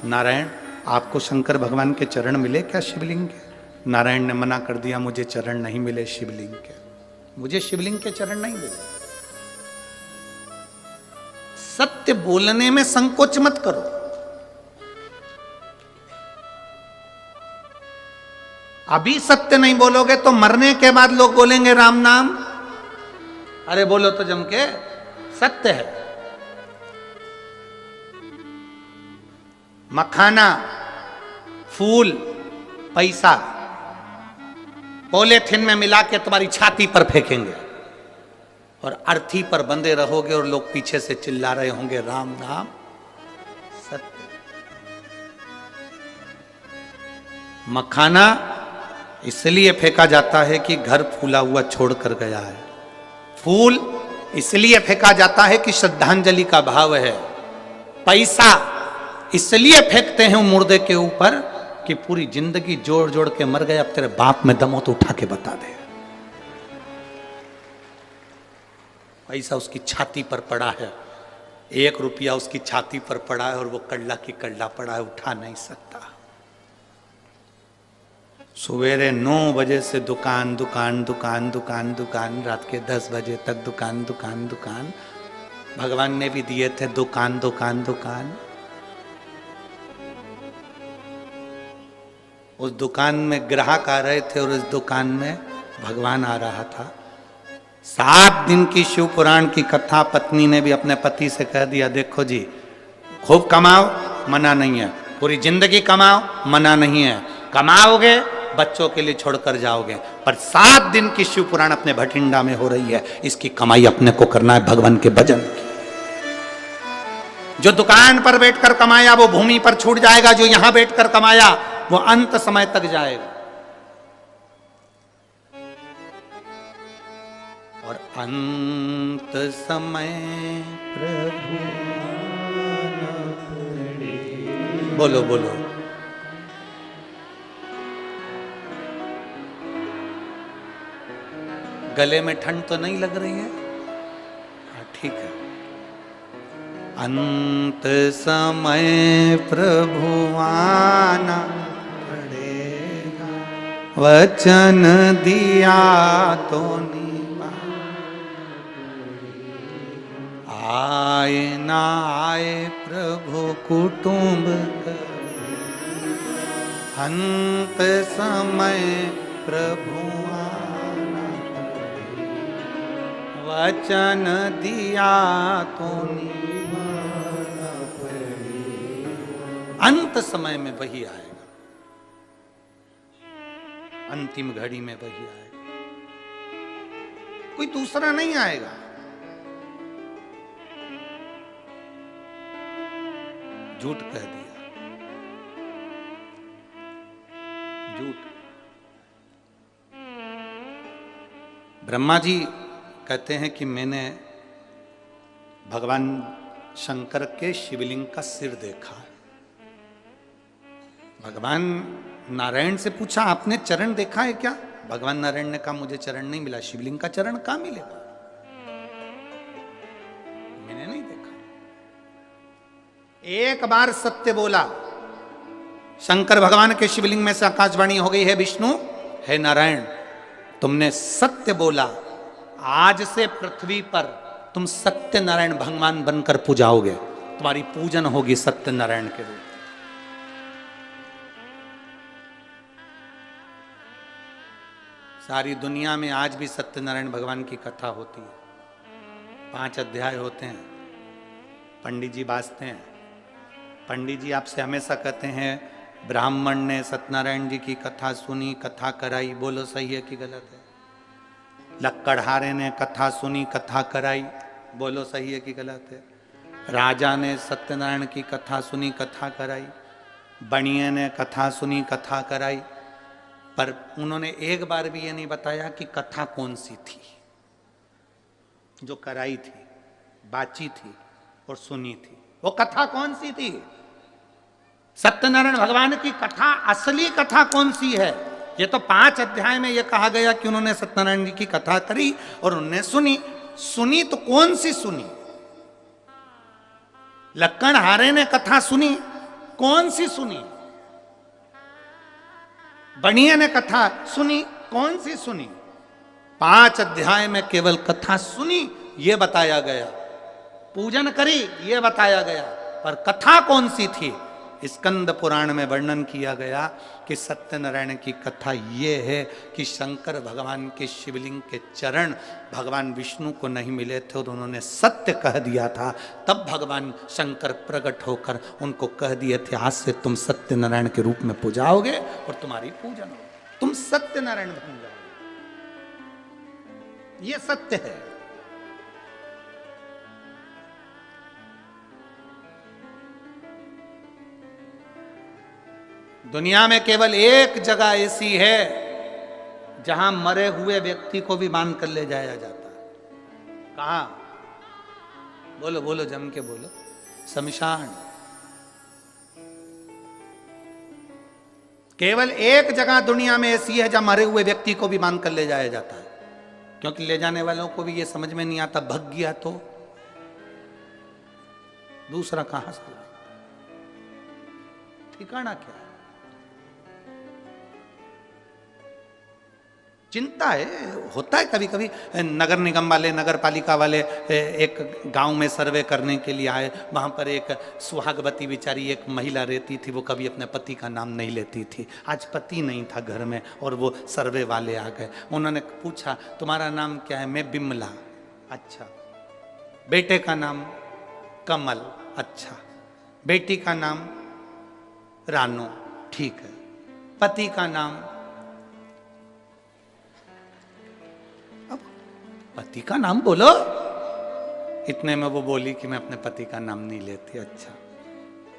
नारायण आपको शंकर भगवान के चरण मिले क्या शिवलिंग के? नारायण ने मना कर दिया, मुझे चरण नहीं मिले शिवलिंग के, मुझे शिवलिंग के चरण नहीं मिले। सत्य बोलने में संकोच मत करो। अभी सत्य नहीं बोलोगे तो मरने के बाद लोग बोलेंगे राम नाम। अरे बोलो तो जम के, सत्य है। मखाना, फूल, पैसा पॉलीथिन में मिला के तुम्हारी छाती पर फेंकेंगे और अर्थी पर बंधे रहोगे और लोग पीछे से चिल्ला रहे होंगे राम नाम। सत्य। मखाना इसलिए फेंका जाता है कि घर फूला हुआ छोड़कर गया है। फूल इसलिए फेंका जाता है कि श्रद्धांजलि का भाव है। पैसा इसलिए फेंकते हैं मुर्दे के ऊपर कि पूरी जिंदगी जोड़ जोड़ के मर गए, अब तेरे बाप में दम हो तो उठा के बता दे। पैसा उसकी छाती पर पड़ा है, 1 रुपया उसकी छाती पर पड़ा है और वो कल्ला की कल्ला पड़ा है, उठा नहीं सकता। सवेरे 9 बजे से दुकान दुकान दुकान दुकान दुकान, रात के 10 बजे तक दुकान दुकान दुकान। भगवान ने भी दिए थे दुकान दुकान दुकान। उस दुकान में ग्राहक आ रहे थे और उस दुकान में भगवान आ रहा था। 7 दिन की शिव पुराण की कथा पत्नी ने भी अपने पति से कह दिया, देखो जी खूब कमाओ, मना नहीं है, पूरी जिंदगी कमाओ, मना नहीं है, कमाओगे बच्चों के लिए छोड़कर जाओगे, पर 7 दिन की शिव पुराण अपने भटिंडा में हो रही है, इसकी कमाई अपने को करना है भगवान के भजन की। जो दुकान पर बैठकर कमाया वो भूमि पर छूट जाएगा, जो यहां बैठकर कमाया वो अंत समय तक जाएगा। और अंत समय प्रभु बोलो बोलो, गले में ठंड तो नहीं लग रही है? हाँ ठीक है। अंत समय प्रभु आना पड़ेगा, वचन दिया तो निभा, आए ना आए प्रभु कुटुंब, अंत समय प्रभु आना पड़ेगा, वचन दिया तो निभाना पड़ेगा। अंत समय में वही आएगा, अंतिम घड़ी में वही आएगा, कोई दूसरा नहीं आएगा। झूठ कह दिया, झूठ। ब्रह्मा जी कहते हैं कि मैंने भगवान शंकर के शिवलिंग का सिर देखा। भगवान नारायण से पूछा आपने चरण देखा है क्या? भगवान नारायण ने कहा मुझे चरण नहीं मिला, शिवलिंग का चरण कहां मिलेगा, मैंने नहीं देखा। एक बार सत्य बोला, शंकर भगवान के शिवलिंग में से आकाशवाणी हो गई है, विष्णु है नारायण तुमने सत्य बोला, आज से पृथ्वी पर तुम सत्य नारायण भगवान बनकर पूजाओगे, तुम्हारी पूजन होगी सत्य नारायण के रूप। सारी दुनिया में आज भी सत्यनारायण भगवान की कथा होती है, 5 अध्याय होते हैं, पंडित जी बाजते हैं। पंडित जी आपसे हमेशा कहते हैं ब्राह्मण ने सत्यनारायण जी की कथा सुनी, कथा कराई, बोलो सही है कि गलत है? लक्कड़हारे ने कथा सुनी, कथा कराई, बोलो सही है कि गलत है? राजा ने सत्यनारायण की कथा सुनी, कथा कराई, बणिये ने कथा सुनी, कथा कराई, पर उन्होंने एक बार भी ये नहीं बताया कि कथा कौन सी थी जो कराई थी, बाची थी और सुनी थी। वो कथा कौन सी थी? सत्यनारायण भगवान की कथा, असली कथा कौन सी है? ये तो 5 अध्याय में ये कहा गया कि उन्होंने सत्यनारायण जी की कथा करी और उन्होंने सुनी। सुनी तो कौन सी सुनी? लक्कड़हारे ने कथा सुनी, कौन सी सुनी? बणिये ने कथा सुनी, कौन सी सुनी? 5 अध्याय में केवल कथा सुनी ये बताया गया, पूजन करी ये बताया गया, पर कथा कौन सी थी? स्कंद पुराण में वर्णन किया गया कि सत्यनारायण की कथा ये है कि शंकर भगवान के शिवलिंग के चरण भगवान विष्णु को नहीं मिले थे और उन्होंने सत्य कह दिया था, तब भगवान शंकर प्रकट होकर उनको कह दिए थे आज से तुम सत्यनारायण के रूप में पूजाओगे और तुम्हारी पूजन होगी, तुम सत्यनारायण बन जाओगे। ये सत्य है। दुनिया में केवल एक जगह ऐसी है जहां मरे हुए व्यक्ति को भी बांध कर ले जाया जाता है। कहां? बोलो बोलो, जम के बोलो। शमशान। केवल एक जगह दुनिया में ऐसी है जहां मरे हुए व्यक्ति को भी बांध कर ले जाया जाता है, क्योंकि ले जाने वालों को भी यह समझ में नहीं आता, भग गया तो दूसरा कहां से? ठिकाना क्या? चिंता है, होता है कभी कभी। नगर निगम वाले, नगर पालिका वाले एक गांव में सर्वे करने के लिए आए, वहां पर एक सुहागवती बेचारी एक महिला रहती थी, वो कभी अपने पति का नाम नहीं लेती थी। आज पति नहीं था घर में और वो सर्वे वाले आ गए, उन्होंने पूछा तुम्हारा नाम क्या है? मैं बिमला। अच्छा। बेटे का नाम? कमल। अच्छा। बेटी का नाम? रानो। ठीक है। पति का नाम? पति का नाम बोलो। इतने में वो बोली कि मैं अपने पति का नाम नहीं लेती। अच्छा।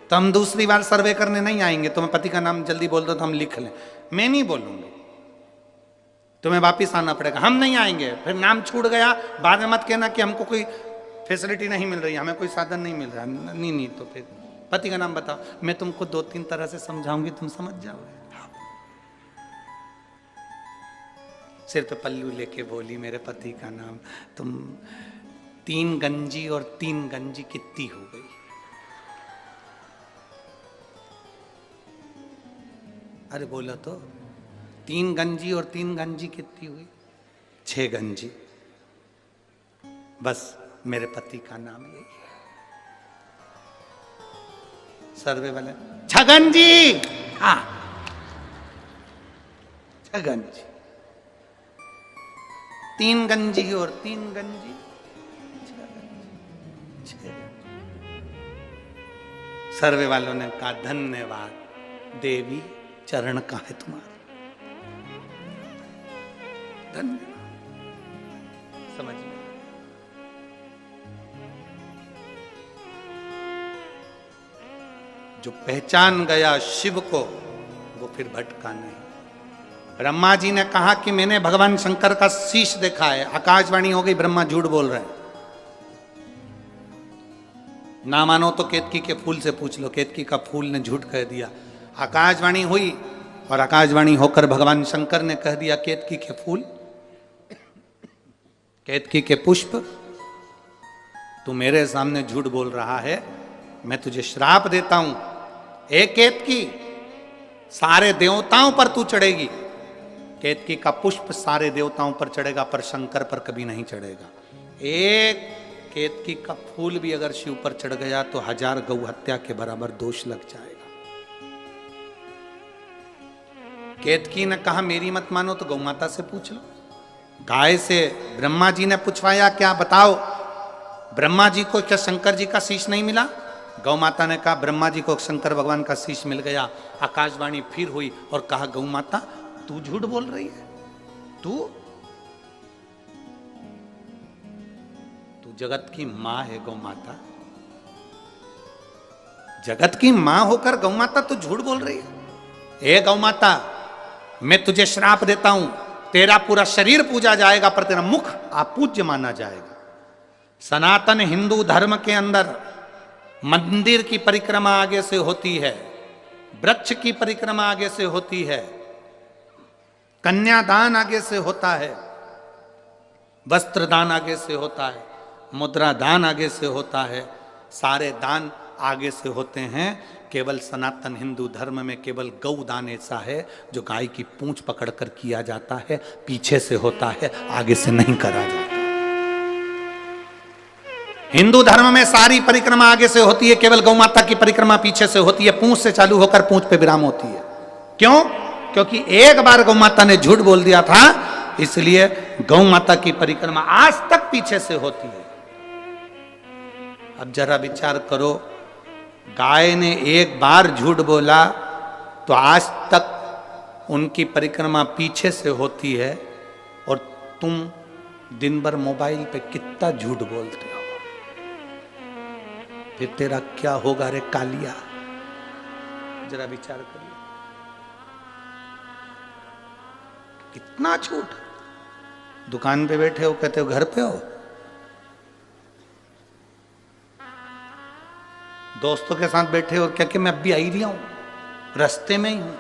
तो हम दूसरी बार सर्वे करने नहीं आएंगे। तुम्हें पति का नाम जल्दी बोल दो तो हम लिख लें। मैं नहीं बोलूंगी, तुम्हें वापिस आना पड़ेगा, हम नहीं आएंगे। फिर नाम छूट गया, बाद में मत कहना कि हमको कोई फैसिलिटी नहीं मिल रही, हमें कोई साधन नहीं मिल रहा। नहीं तो फिर पति का नाम बताओ। मैं तुमको 2-3 तरह से समझाऊंगी, तुम समझ जाओगे। सिर पे पल्लू लेके बोली मेरे पति का नाम। तुम 3 गंजी और 3 गंजी कितनी हो गई? अरे बोलो तो, 3 गंजी और 3 गंजी कितनी हुई? 6 गंजी। बस मेरे पति का नाम यही है। सर्वे वाले छगन जी, हाँ छगन जी, 3 गंजी और 3 गंजी, 6 गंजी। सर्वे वालों ने कहा धन्यवाद देवी, चरण का है तुम्हारा, धन्यवाद। समझ में जो पहचान गया शिव को वो फिर भटका नहीं। ब्रह्मा जी ने कहा कि मैंने भगवान शंकर का शीश देखा है। आकाशवाणी हो गई, ब्रह्मा झूठ बोल रहे हैं। ना मानो तो केतकी के फूल से पूछ लो, केतकी का फूल ने झूठ कह दिया। आकाशवाणी हुई और आकाशवाणी होकर भगवान शंकर ने कह दिया केतकी के फूल, केतकी के पुष्प, तू मेरे सामने झूठ बोल रहा है, मैं तुझे श्राप देता हूं। एक केतकी, सारे देवताओं पर तू चढ़ेगी। केतकी का पुष्प सारे देवताओं पर चढ़ेगा, पर शंकर पर कभी नहीं चढ़ेगा। एक केतकी का फूल भी अगर शिव पर चढ़ गया तो 1000 गौ हत्या के बराबर दोष लग जाएगा। केतकी ने कहा मेरी मत मानो तो गौ माता से पूछ लो। गाय से ब्रह्मा जी ने पूछवाया, क्या बताओ ब्रह्मा जी को क्या शंकर जी का शीश नहीं मिला? गौ माता ने कहा ब्रह्मा जी को शंकर भगवान का शीश मिल गया। आकाशवाणी फिर हुई और कहा गौ माता तू झूठ बोल रही है, तू जगत की मां है। गौ माता जगत की मां होकर गौ माता तू झूठ बोल रही है। ए गौ माता, मैं तुझे श्राप देता हूं, तेरा पूरा शरीर पूजा जाएगा पर तेरा मुख अपूज्य माना जाएगा। सनातन हिंदू धर्म के अंदर मंदिर की परिक्रमा आगे से होती है, वृक्ष की परिक्रमा आगे से होती है, कन्यादान आगे से होता है, वस्त्रदान आगे से होता है, मुद्रा दान आगे से होता है, सारे दान आगे से होते हैं। केवल सनातन हिंदू धर्म में केवल गौ दान ऐसा है जो गाय की पूंछ पकड़कर किया जाता है, पीछे से होता है, आगे से नहीं करा जाता। हिंदू धर्म में सारी परिक्रमा आगे से होती है, केवल गौ माता की परिक्रमा पीछे से होती है, पूंछ से चालू होकर पूंछ पे विराम होती है। क्यों? क्योंकि एक बार गौ माता ने झूठ बोल दिया था, इसलिए गौ माता की परिक्रमा आज तक पीछे से होती है। अब जरा विचार करो, गाय ने एक बार झूठ बोला तो आज तक उनकी परिक्रमा पीछे से होती है, और तुम दिन भर मोबाइल पे कितना झूठ बोलते हो, फिर तेरा क्या होगा रे कालिया? जरा विचार करिए, कितना झूठ। दुकान पे बैठे हो, कहते हो घर पे हो, दोस्तों के साथ बैठे हो, क्या कि मैं अभी आई रहा हूं, रास्ते में ही हूं,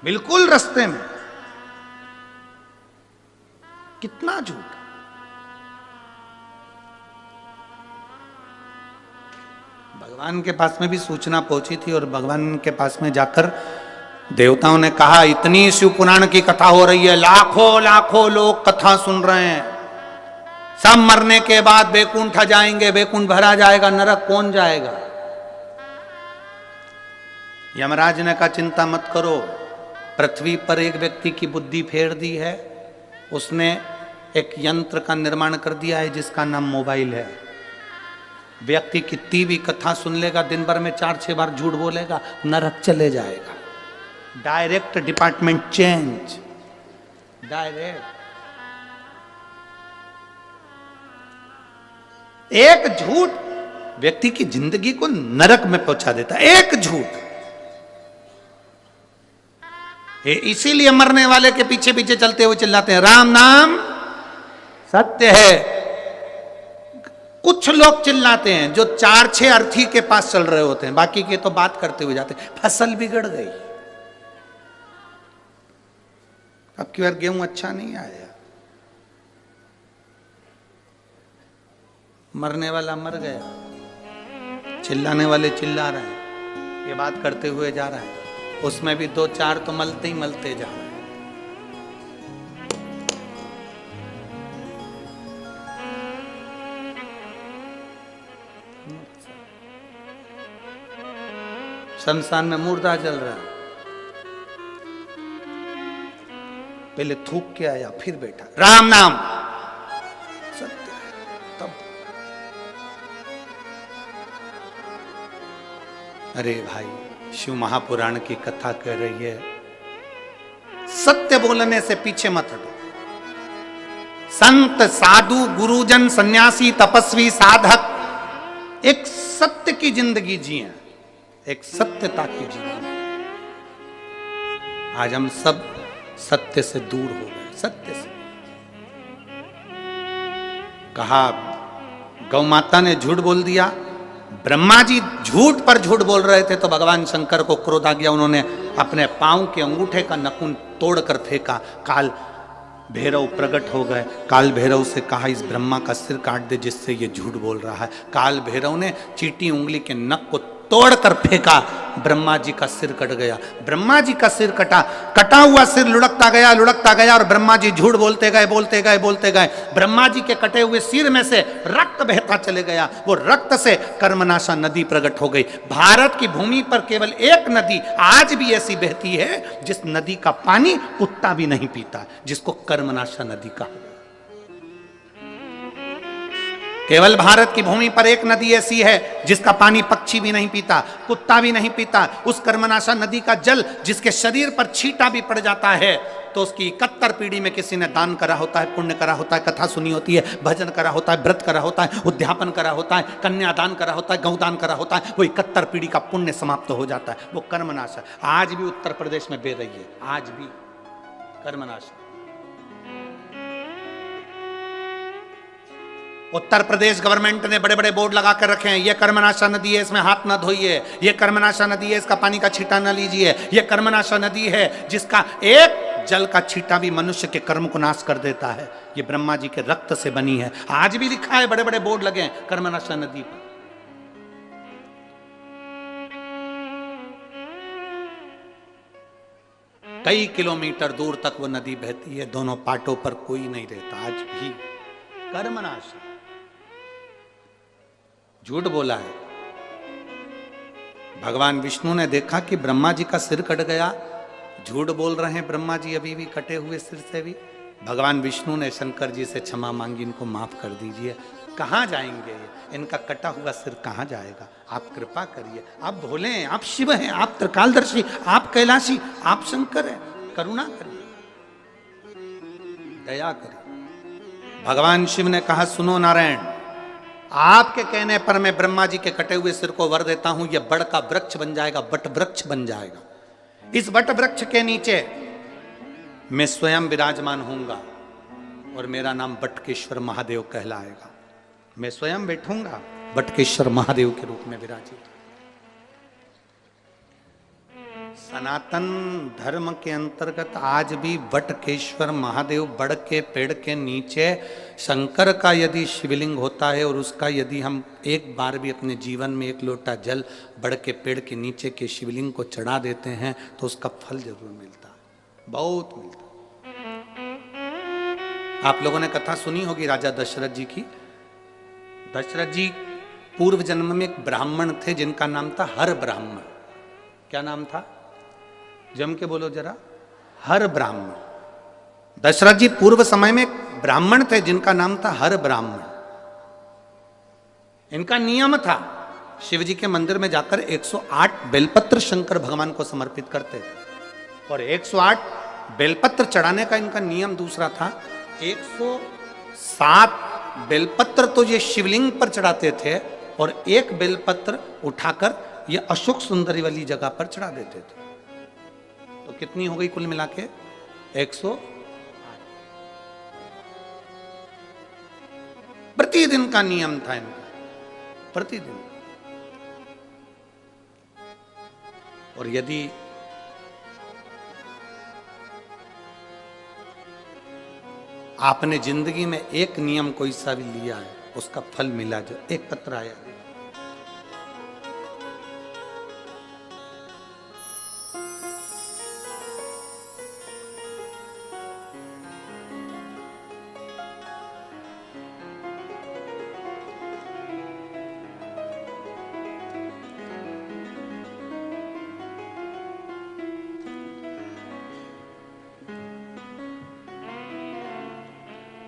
बिल्कुल रास्ते में। कितना झूठ। भगवान के पास में भी सूचना पहुंची थी और भगवान के पास में जाकर देवताओं ने कहा इतनी शिव पुराण की कथा हो रही है, लाखों लाखों लोग कथा सुन रहे हैं, सब मरने के बाद बैकुंठ जाएंगे, बैकुंठ भरा जाएगा, नरक कौन जाएगा? यमराज ने कहा चिंता मत करो, पृथ्वी पर एक व्यक्ति की बुद्धि फेर दी है, उसने एक यंत्र का निर्माण कर दिया है जिसका नाम मोबाइल है। व्यक्ति कितनी भी कथा सुन लेगा, दिन भर में 4-6 बार झूठ बोलेगा, नरक चले जाएगा। Direct department change, direct. एक झूठ व्यक्ति की जिंदगी को नरक में पहुंचा देता है। एक झूठ, इसीलिए मरने वाले के पीछे पीछे चलते हुए चिल्लाते हैं राम नाम सत्य है। कुछ लोग चिल्लाते हैं जो 4-6 अर्थी के पास चल रहे होते हैं, बाकी के तो बात करते हुए जाते हैं। फसल बिगड़ गई, अब की बार गेहूं अच्छा नहीं आया, मरने वाला मर गया, चिल्लाने वाले चिल्ला रहे हैं, ये बात करते हुए जा रहा है, उसमें भी 2-4 तो मलते ही मलते जा रहे हैं। शमशान में मुर्दा जल रहा है, पहले थूक के आया फिर बैठा, राम नाम सत्य है। तब अरे भाई, शिव महापुराण की कथा कह रही है, सत्य बोलने से पीछे मत हटो। संत साधु गुरुजन सन्यासी तपस्वी साधक एक सत्य की जिंदगी जिए, एक सत्यता की जिंदगी। आज हम सब सत्य से दूर हो गए। सत्य से कहा, गौ माता ने झूठ बोल दिया, ब्रह्मा जी झूठ पर झूठ बोल रहे थे तो भगवान शंकर को क्रोध आ गया, उन्होंने अपने पांव के अंगूठे का नखून तोड़कर फेंका। काल भैरव प्रकट हो गए, काल भैरव से कहा इस ब्रह्मा का सिर काट दे जिससे ये झूठ बोल रहा है। काल भैरव ने चींटी उंगली के नख को तोड़कर फेंका, ब्रह्मा जी का सिर कट गया। ब्रह्मा जी का सिर कटा, कटा हुआ सिर लुढ़कता गया और ब्रह्मा जी झूठ बोलते गए। ब्रह्मा जी के कटे हुए सिर में से रक्त बहता चले गया, वो रक्त से कर्मनाशा नदी प्रकट हो गई। भारत की भूमि पर केवल एक नदी आज भी ऐसी बहती है जिस नदी का पानी कुत्ता भी नहीं पीता, जिसको कर्मनाशा नदी कहा। केवल भारत की भूमि पर एक नदी ऐसी है जिसका पानी पक्षी भी नहीं पीता, कुत्ता भी नहीं पीता। उस कर्मनाशा नदी का जल जिसके शरीर पर छींटा भी पड़ जाता है तो उसकी 71 पीढ़ी में किसी ने दान करा होता है, पुण्य करा होता है, कथा सुनी होती है, भजन करा होता है, व्रत करा होता है, उद्यापन करा होता है, कन्यादान करा होता है, गौदान करा होता है, वो 71 पीढ़ी का पुण्य समाप्त हो जाता है। वो कर्मनाशा आज भी उत्तर प्रदेश में बह रही है, आज भी कर्मनाशा। उत्तर प्रदेश गवर्नमेंट ने बड़े बड़े बोर्ड लगा कर रखे हैं, ये कर्मनाशा नदी है, इसमें हाथ ना धोइए, ये कर्मनाशा नदी है, इसका पानी का छींटा ना लीजिए, ये कर्मनाशा नदी है जिसका एक जल का छींटा भी मनुष्य के कर्म को नाश कर देता है, ये ब्रह्मा जी के रक्त से बनी है। आज भी लिखा है, बड़े बड़े बोर्ड लगे हैं कर्मनाशा नदी पर। कई किलोमीटर दूर तक वो नदी बहती है, दोनों पाटों पर कोई नहीं रहता। आज भी कर्मनाशा, झूठ बोला है। भगवान विष्णु ने देखा कि ब्रह्मा जी का सिर कट गया, झूठ बोल रहे हैं ब्रह्मा जी अभी भी कटे हुए सिर से भी। भगवान विष्णु ने शंकर जी से क्षमा मांगी, इनको माफ कर दीजिए। कहाँ जाएंगे ये, इनका कटा हुआ सिर कहाँ जाएगा, आप कृपा करिए। आप भोले हैं, आप शिव हैं, आप त्रिकालदर्शी, आप कैलाशी, आप शंकर हैं, करुणा करिए, दया करिए। भगवान शिव ने कहा, सुनो नारायण, आपके कहने पर मैं ब्रह्मा जी के कटे हुए सिर को वर देता हूं, यह बड़ का वृक्ष बन जाएगा, बट वृक्ष बन जाएगा। इस बट वृक्ष के नीचे मैं स्वयं विराजमान होऊंगा और मेरा नाम बटकेश्वर महादेव कहलाएगा। मैं स्वयं बैठूंगा, बटकेश्वर महादेव के रूप में विराजित। सनातन धर्म के अंतर्गत आज भी बटकेश्वर महादेव बड़ के पेड़ के नीचे शंकर का यदि शिवलिंग होता है और उसका यदि हम एक बार भी अपने जीवन में एक लोटा जल बड़ के पेड़ के नीचे के शिवलिंग को चढ़ा देते हैं तो उसका फल जरूर मिलता है, बहुत मिलता है। आप लोगों ने कथा सुनी होगी राजा दशरथ जी की। दशरथ जी पूर्व जन्म में एक ब्राह्मण थे जिनका नाम था हर ब्राह्मण। क्या नाम था, जम के बोलो जरा, हर ब्राह्मण। दशरथ जी पूर्व समय में ब्राह्मण थे जिनका नाम था हर ब्राह्मण। इनका नियम था शिव जी के मंदिर में जाकर 108 बेलपत्र शंकर भगवान को समर्पित करते थे और 108 बेलपत्र चढ़ाने का इनका नियम दूसरा था। 107 बेलपत्र तो ये शिवलिंग पर चढ़ाते थे और एक बेलपत्र उठाकर ये अशोक सुंदरी वाली जगह पर चढ़ा देते थे। तो कितनी हो गई कुल मिला के? 100। प्रतिदिन का नियम था इनका, प्रतिदिन। और यदि आपने जिंदगी में एक नियम कोई सा भी लिया है, उसका फल मिला, जो एक पत्र आया,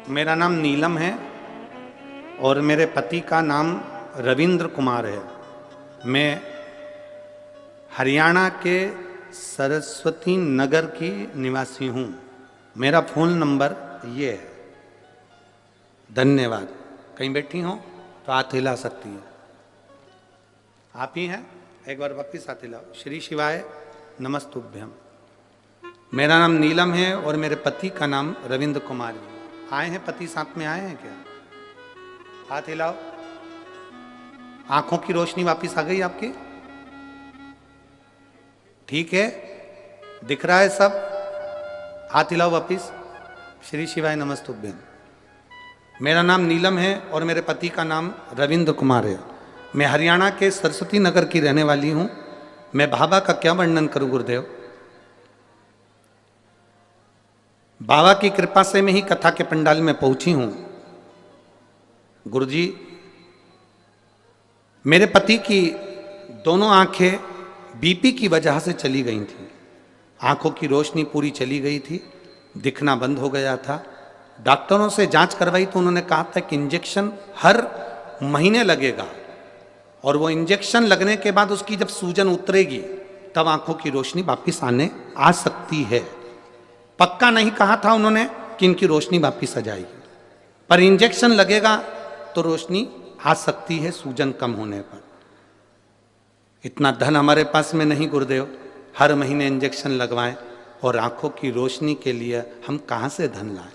मेरा नाम नीलम है और मेरे पति का नाम रविंद्र कुमार है। मैं हरियाणा के सरस्वती नगर की निवासी हूँ। मेरा फ़ोन नंबर ये है। धन्यवाद। कहीं बैठी हो तो हाथ हिला सकती है। आप ही हैं? एक बार वापिस हाथ हिलाओ। श्री शिवाय नमस्तुभ्यम। मेरा नाम नीलम है और मेरे पति का नाम रविंद्र कुमार है। आए हैं पति, साथ में आए हैं क्या? हाथ हिलाओ। आंखों की रोशनी वापस आ गई आपकी? ठीक है, दिख रहा है सब? हाथ हिलाओ वापस। श्री शिवाय नमस्तुभ्यम। मेरा नाम नीलम है और मेरे पति का नाम रविंद्र कुमार है। मैं हरियाणा के सरस्वती नगर की रहने वाली हूं। मैं बाबा का क्या वर्णन करूं गुरुदेव? बाबा की कृपा से मैं ही कथा के पंडाल में पहुंची हूं। गुरुजी, मेरे पति की दोनों आंखें बीपी की वजह से चली गई थी। आंखों की रोशनी पूरी चली गई थी, दिखना बंद हो गया था। डॉक्टरों से जांच करवाई तो उन्होंने कहा था कि इंजेक्शन हर महीने लगेगा और वो इंजेक्शन लगने के बाद उसकी जब सूजन उतरेगी तब आंखों की रोशनी वापिस आने आ सकती है। पक्का नहीं कहा था उन्होंने कि इनकी रोशनी वापिस आ जाएगी, पर इंजेक्शन लगेगा तो रोशनी आ सकती है सूजन कम होने पर। इतना धन हमारे पास में नहीं गुरुदेव, हर महीने इंजेक्शन लगवाएं और आंखों की रोशनी के लिए हम कहाँ से धन लाएं?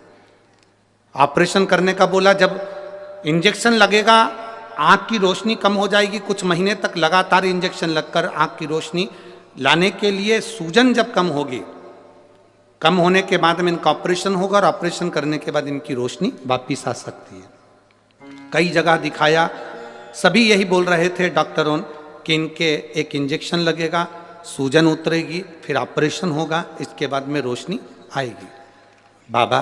ऑपरेशन करने का बोला, जब इंजेक्शन लगेगा आंख की रोशनी कम हो जाएगी। कुछ महीने तक लगातार इंजेक्शन लगकर आंख की रोशनी लाने के लिए सूजन जब कम होगी, कम होने के बाद में इनका ऑपरेशन होगा और ऑपरेशन करने के बाद इनकी रोशनी वापिस आ सकती है। कई जगह दिखाया, सभी यही बोल रहे थे डॉक्टरों कि इनके एक इंजेक्शन लगेगा, सूजन उतरेगी, फिर ऑपरेशन होगा, इसके बाद में रोशनी आएगी। बाबा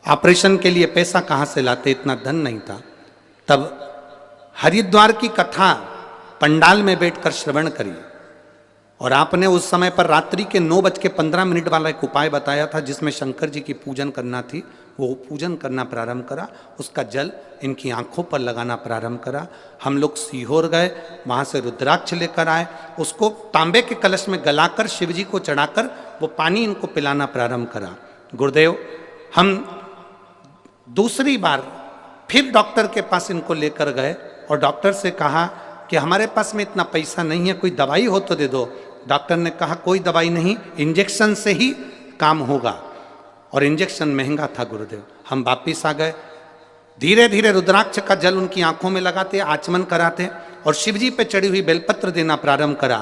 ऑपरेशन के लिए पैसा कहाँ से लाते? इतना धन नहीं था। तब हरिद्वार की कथा पंडाल में बैठकर श्रवण करी और आपने उस समय पर रात्रि के 9:15 वाला एक उपाय बताया था जिसमें शंकर जी की पूजन करना थी। वो पूजन करना प्रारंभ करा, उसका जल इनकी आंखों पर लगाना प्रारंभ करा। हम लोग सीहोर गए, वहाँ से रुद्राक्ष लेकर आए, उसको तांबे के कलश में गलाकर शिव जी को चढ़ाकर वो पानी इनको पिलाना प्रारंभ करा। गुरुदेव, हम दूसरी बार फिर डॉक्टर के पास इनको लेकर गए और डॉक्टर से कहा कि हमारे पास में इतना पैसा नहीं है, कोई दवाई हो तो दे दो। डॉक्टर ने कहा कोई दवाई नहीं, इंजेक्शन से ही काम होगा। और इंजेक्शन महंगा था गुरुदेव। हम वापिस आ गए, धीरे धीरे रुद्राक्ष का जल उनकी आंखों में लगाते, आचमन कराते और शिव जी पे चढ़ी हुई बेलपत्र देना प्रारंभ करा।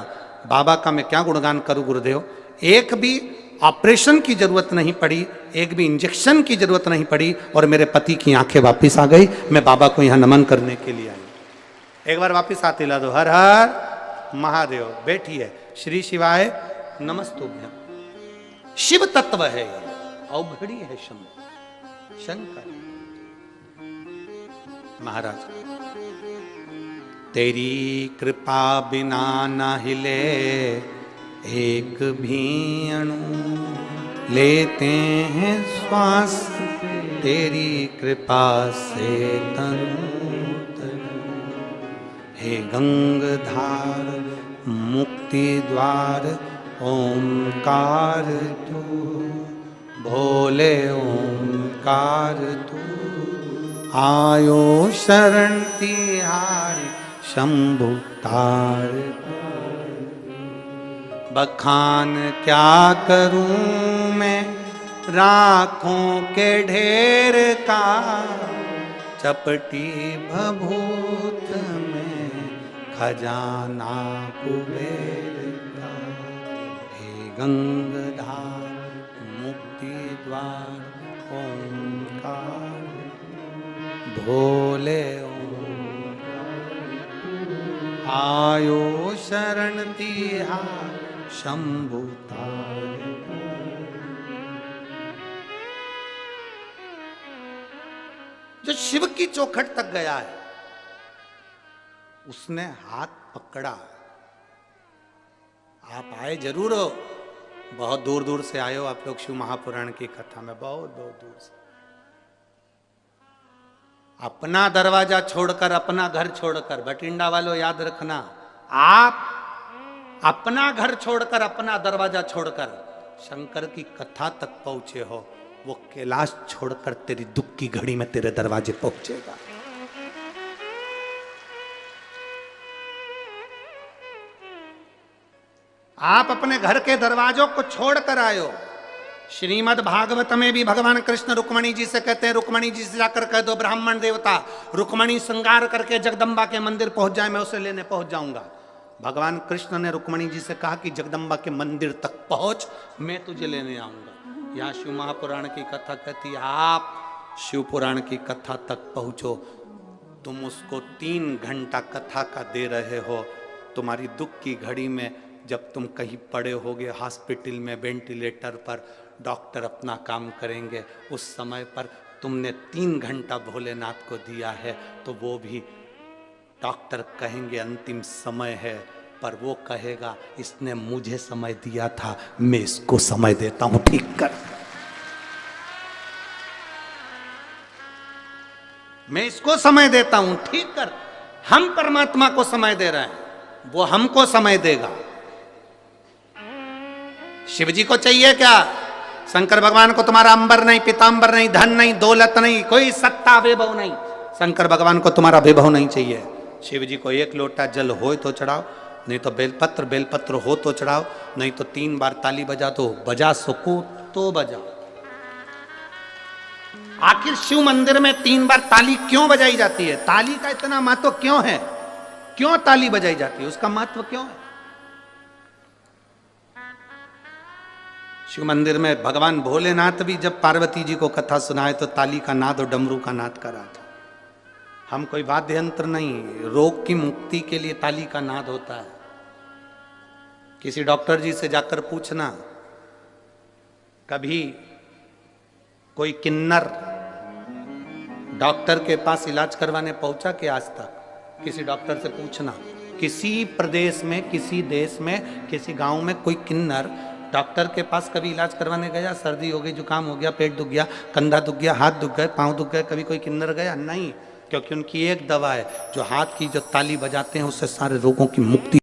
बाबा का मैं क्या गुणगान करूं गुरुदेव, एक भी ऑपरेशन की जरूरत नहीं पड़ी, एक भी इंजेक्शन की जरूरत नहीं पड़ी और मेरे पति की आंखें वापिस आ गई। मैं बाबा को यहाँ नमन करने के लिए आई। एक बार वापिस हाथ हिला दो। हर हर महादेव। बैठिए। श्री शिवाय नमस्तुभ्यम। शिव तत्व है, अवघड़ी है शंकर महाराज। तेरी कृपा बिना न हिले एक भी अणु, लेते हैं श्वास तेरी कृपा से तनु तनु। हे गंगाधार मुक्ति द्वार ओंकार तू, भोले ओंकार तू, आयो शरण तिहारी शंभु तार। बखान क्या करूं मैं राखों के ढेर का, चपटी भभूत में खजाना कुबेर का। हे गंगाधार मुक्ति द्वार ओंकार, भोले आयो शरण तिहार शंभु तार। जो शिव की चौखट तक गया है उसने हाथ पकड़ा। आप आए जरूर हो, बहुत दूर दूर से आए हो आप लोग शिव महापुराण की कथा में, बहुत बहुत दूर से। अपना दरवाजा छोड़कर, अपना घर छोड़कर, बठिंडा वालों याद रखना, आप अपना घर छोड़कर, अपना दरवाजा छोड़कर शंकर की कथा तक पहुंचे हो, वो कैलाश छोड़कर तेरी दुख की घड़ी में तेरे दरवाजे पहुंचेगा। आप अपने घर के दरवाजों को छोड़कर आए हो। श्रीमद् भागवत में भी भगवान कृष्ण रुक्मणी जी से कहते हैं, रुक्मणी जी से जाकर कह दो ब्राह्मण देवता रुक्मणी श्रृंगार करके जगदम्बा के मंदिर पहुंच जाए, मैं उसे लेने पहुंच जाऊंगा। भगवान कृष्ण ने रुक्मणी जी से कहा कि जगदम्बा के मंदिर तक पहुंच, मैं तुझे लेने आऊंगा। यहाँ शिव महापुराण की कथा कहती है, आप शिव पुराण की कथा तक पहुंचो। तुम उसको 3 घंटा कथा का दे रहे हो। तुम्हारी दुख की घड़ी में जब तुम कहीं पड़े होगे हॉस्पिटल में वेंटिलेटर पर, डॉक्टर अपना काम करेंगे, उस समय पर तुमने 3 घंटा भोलेनाथ को दिया है, तो वो भी डॉक्टर कहेंगे अंतिम समय है, पर वो कहेगा इसने मुझे समय दिया था, मैं इसको समय देता हूं, ठीक कर। मैं इसको समय देता हूं, ठीक कर। हम परमात्मा को समय दे रहे हैं, वो हमको समय देगा। शिव जी को चाहिए क्या? शंकर भगवान को तुम्हारा अंबर नहीं, पीतांबर नहीं, धन नहीं, दौलत नहीं, कोई सत्ता वैभव नहीं। शंकर भगवान को तुम्हारा वैभव नहीं चाहिए। शिव जी को 1 लोटा जल हो तो चढ़ाओ, नहीं तो बेलपत्र हो तो चढ़ाओ, नहीं तो 3 बार ताली बजा दो, बजा सको तो बजाओ। आखिर शिव मंदिर में 3 बार ताली क्यों बजाई जाती है? ताली का इतना महत्व क्यों है? क्यों ताली बजाई जाती है? उसका महत्व क्यों है? शिव मंदिर में भगवान भोलेनाथ भी जब पार्वती जी को कथा सुनाए तो ताली का नाद और डमरू का नाद करा था। हम कोई वाद्य यंत्र नहीं, रोग की मुक्ति के लिए ताली का नाद होता है। किसी डॉक्टर जी से जाकर पूछना, कभी कोई किन्नर डॉक्टर के पास इलाज करवाने पहुंचा कि आज तक? किसी डॉक्टर से पूछना, किसी प्रदेश में, किसी देश में, किसी गांव में कोई किन्नर डॉक्टर के पास कभी इलाज करवाने गया? सर्दी हो गई, जुकाम हो गया, पेट दुख गया, कंधा दुख गया, हाथ दुख गए, पांव दुख गए, कभी कोई किन्नर गया? नहीं, क्योंकि उनकी एक दवा है, जो हाथ की जो ताली बजाते हैं उससे सारे रोगों की मुक्ति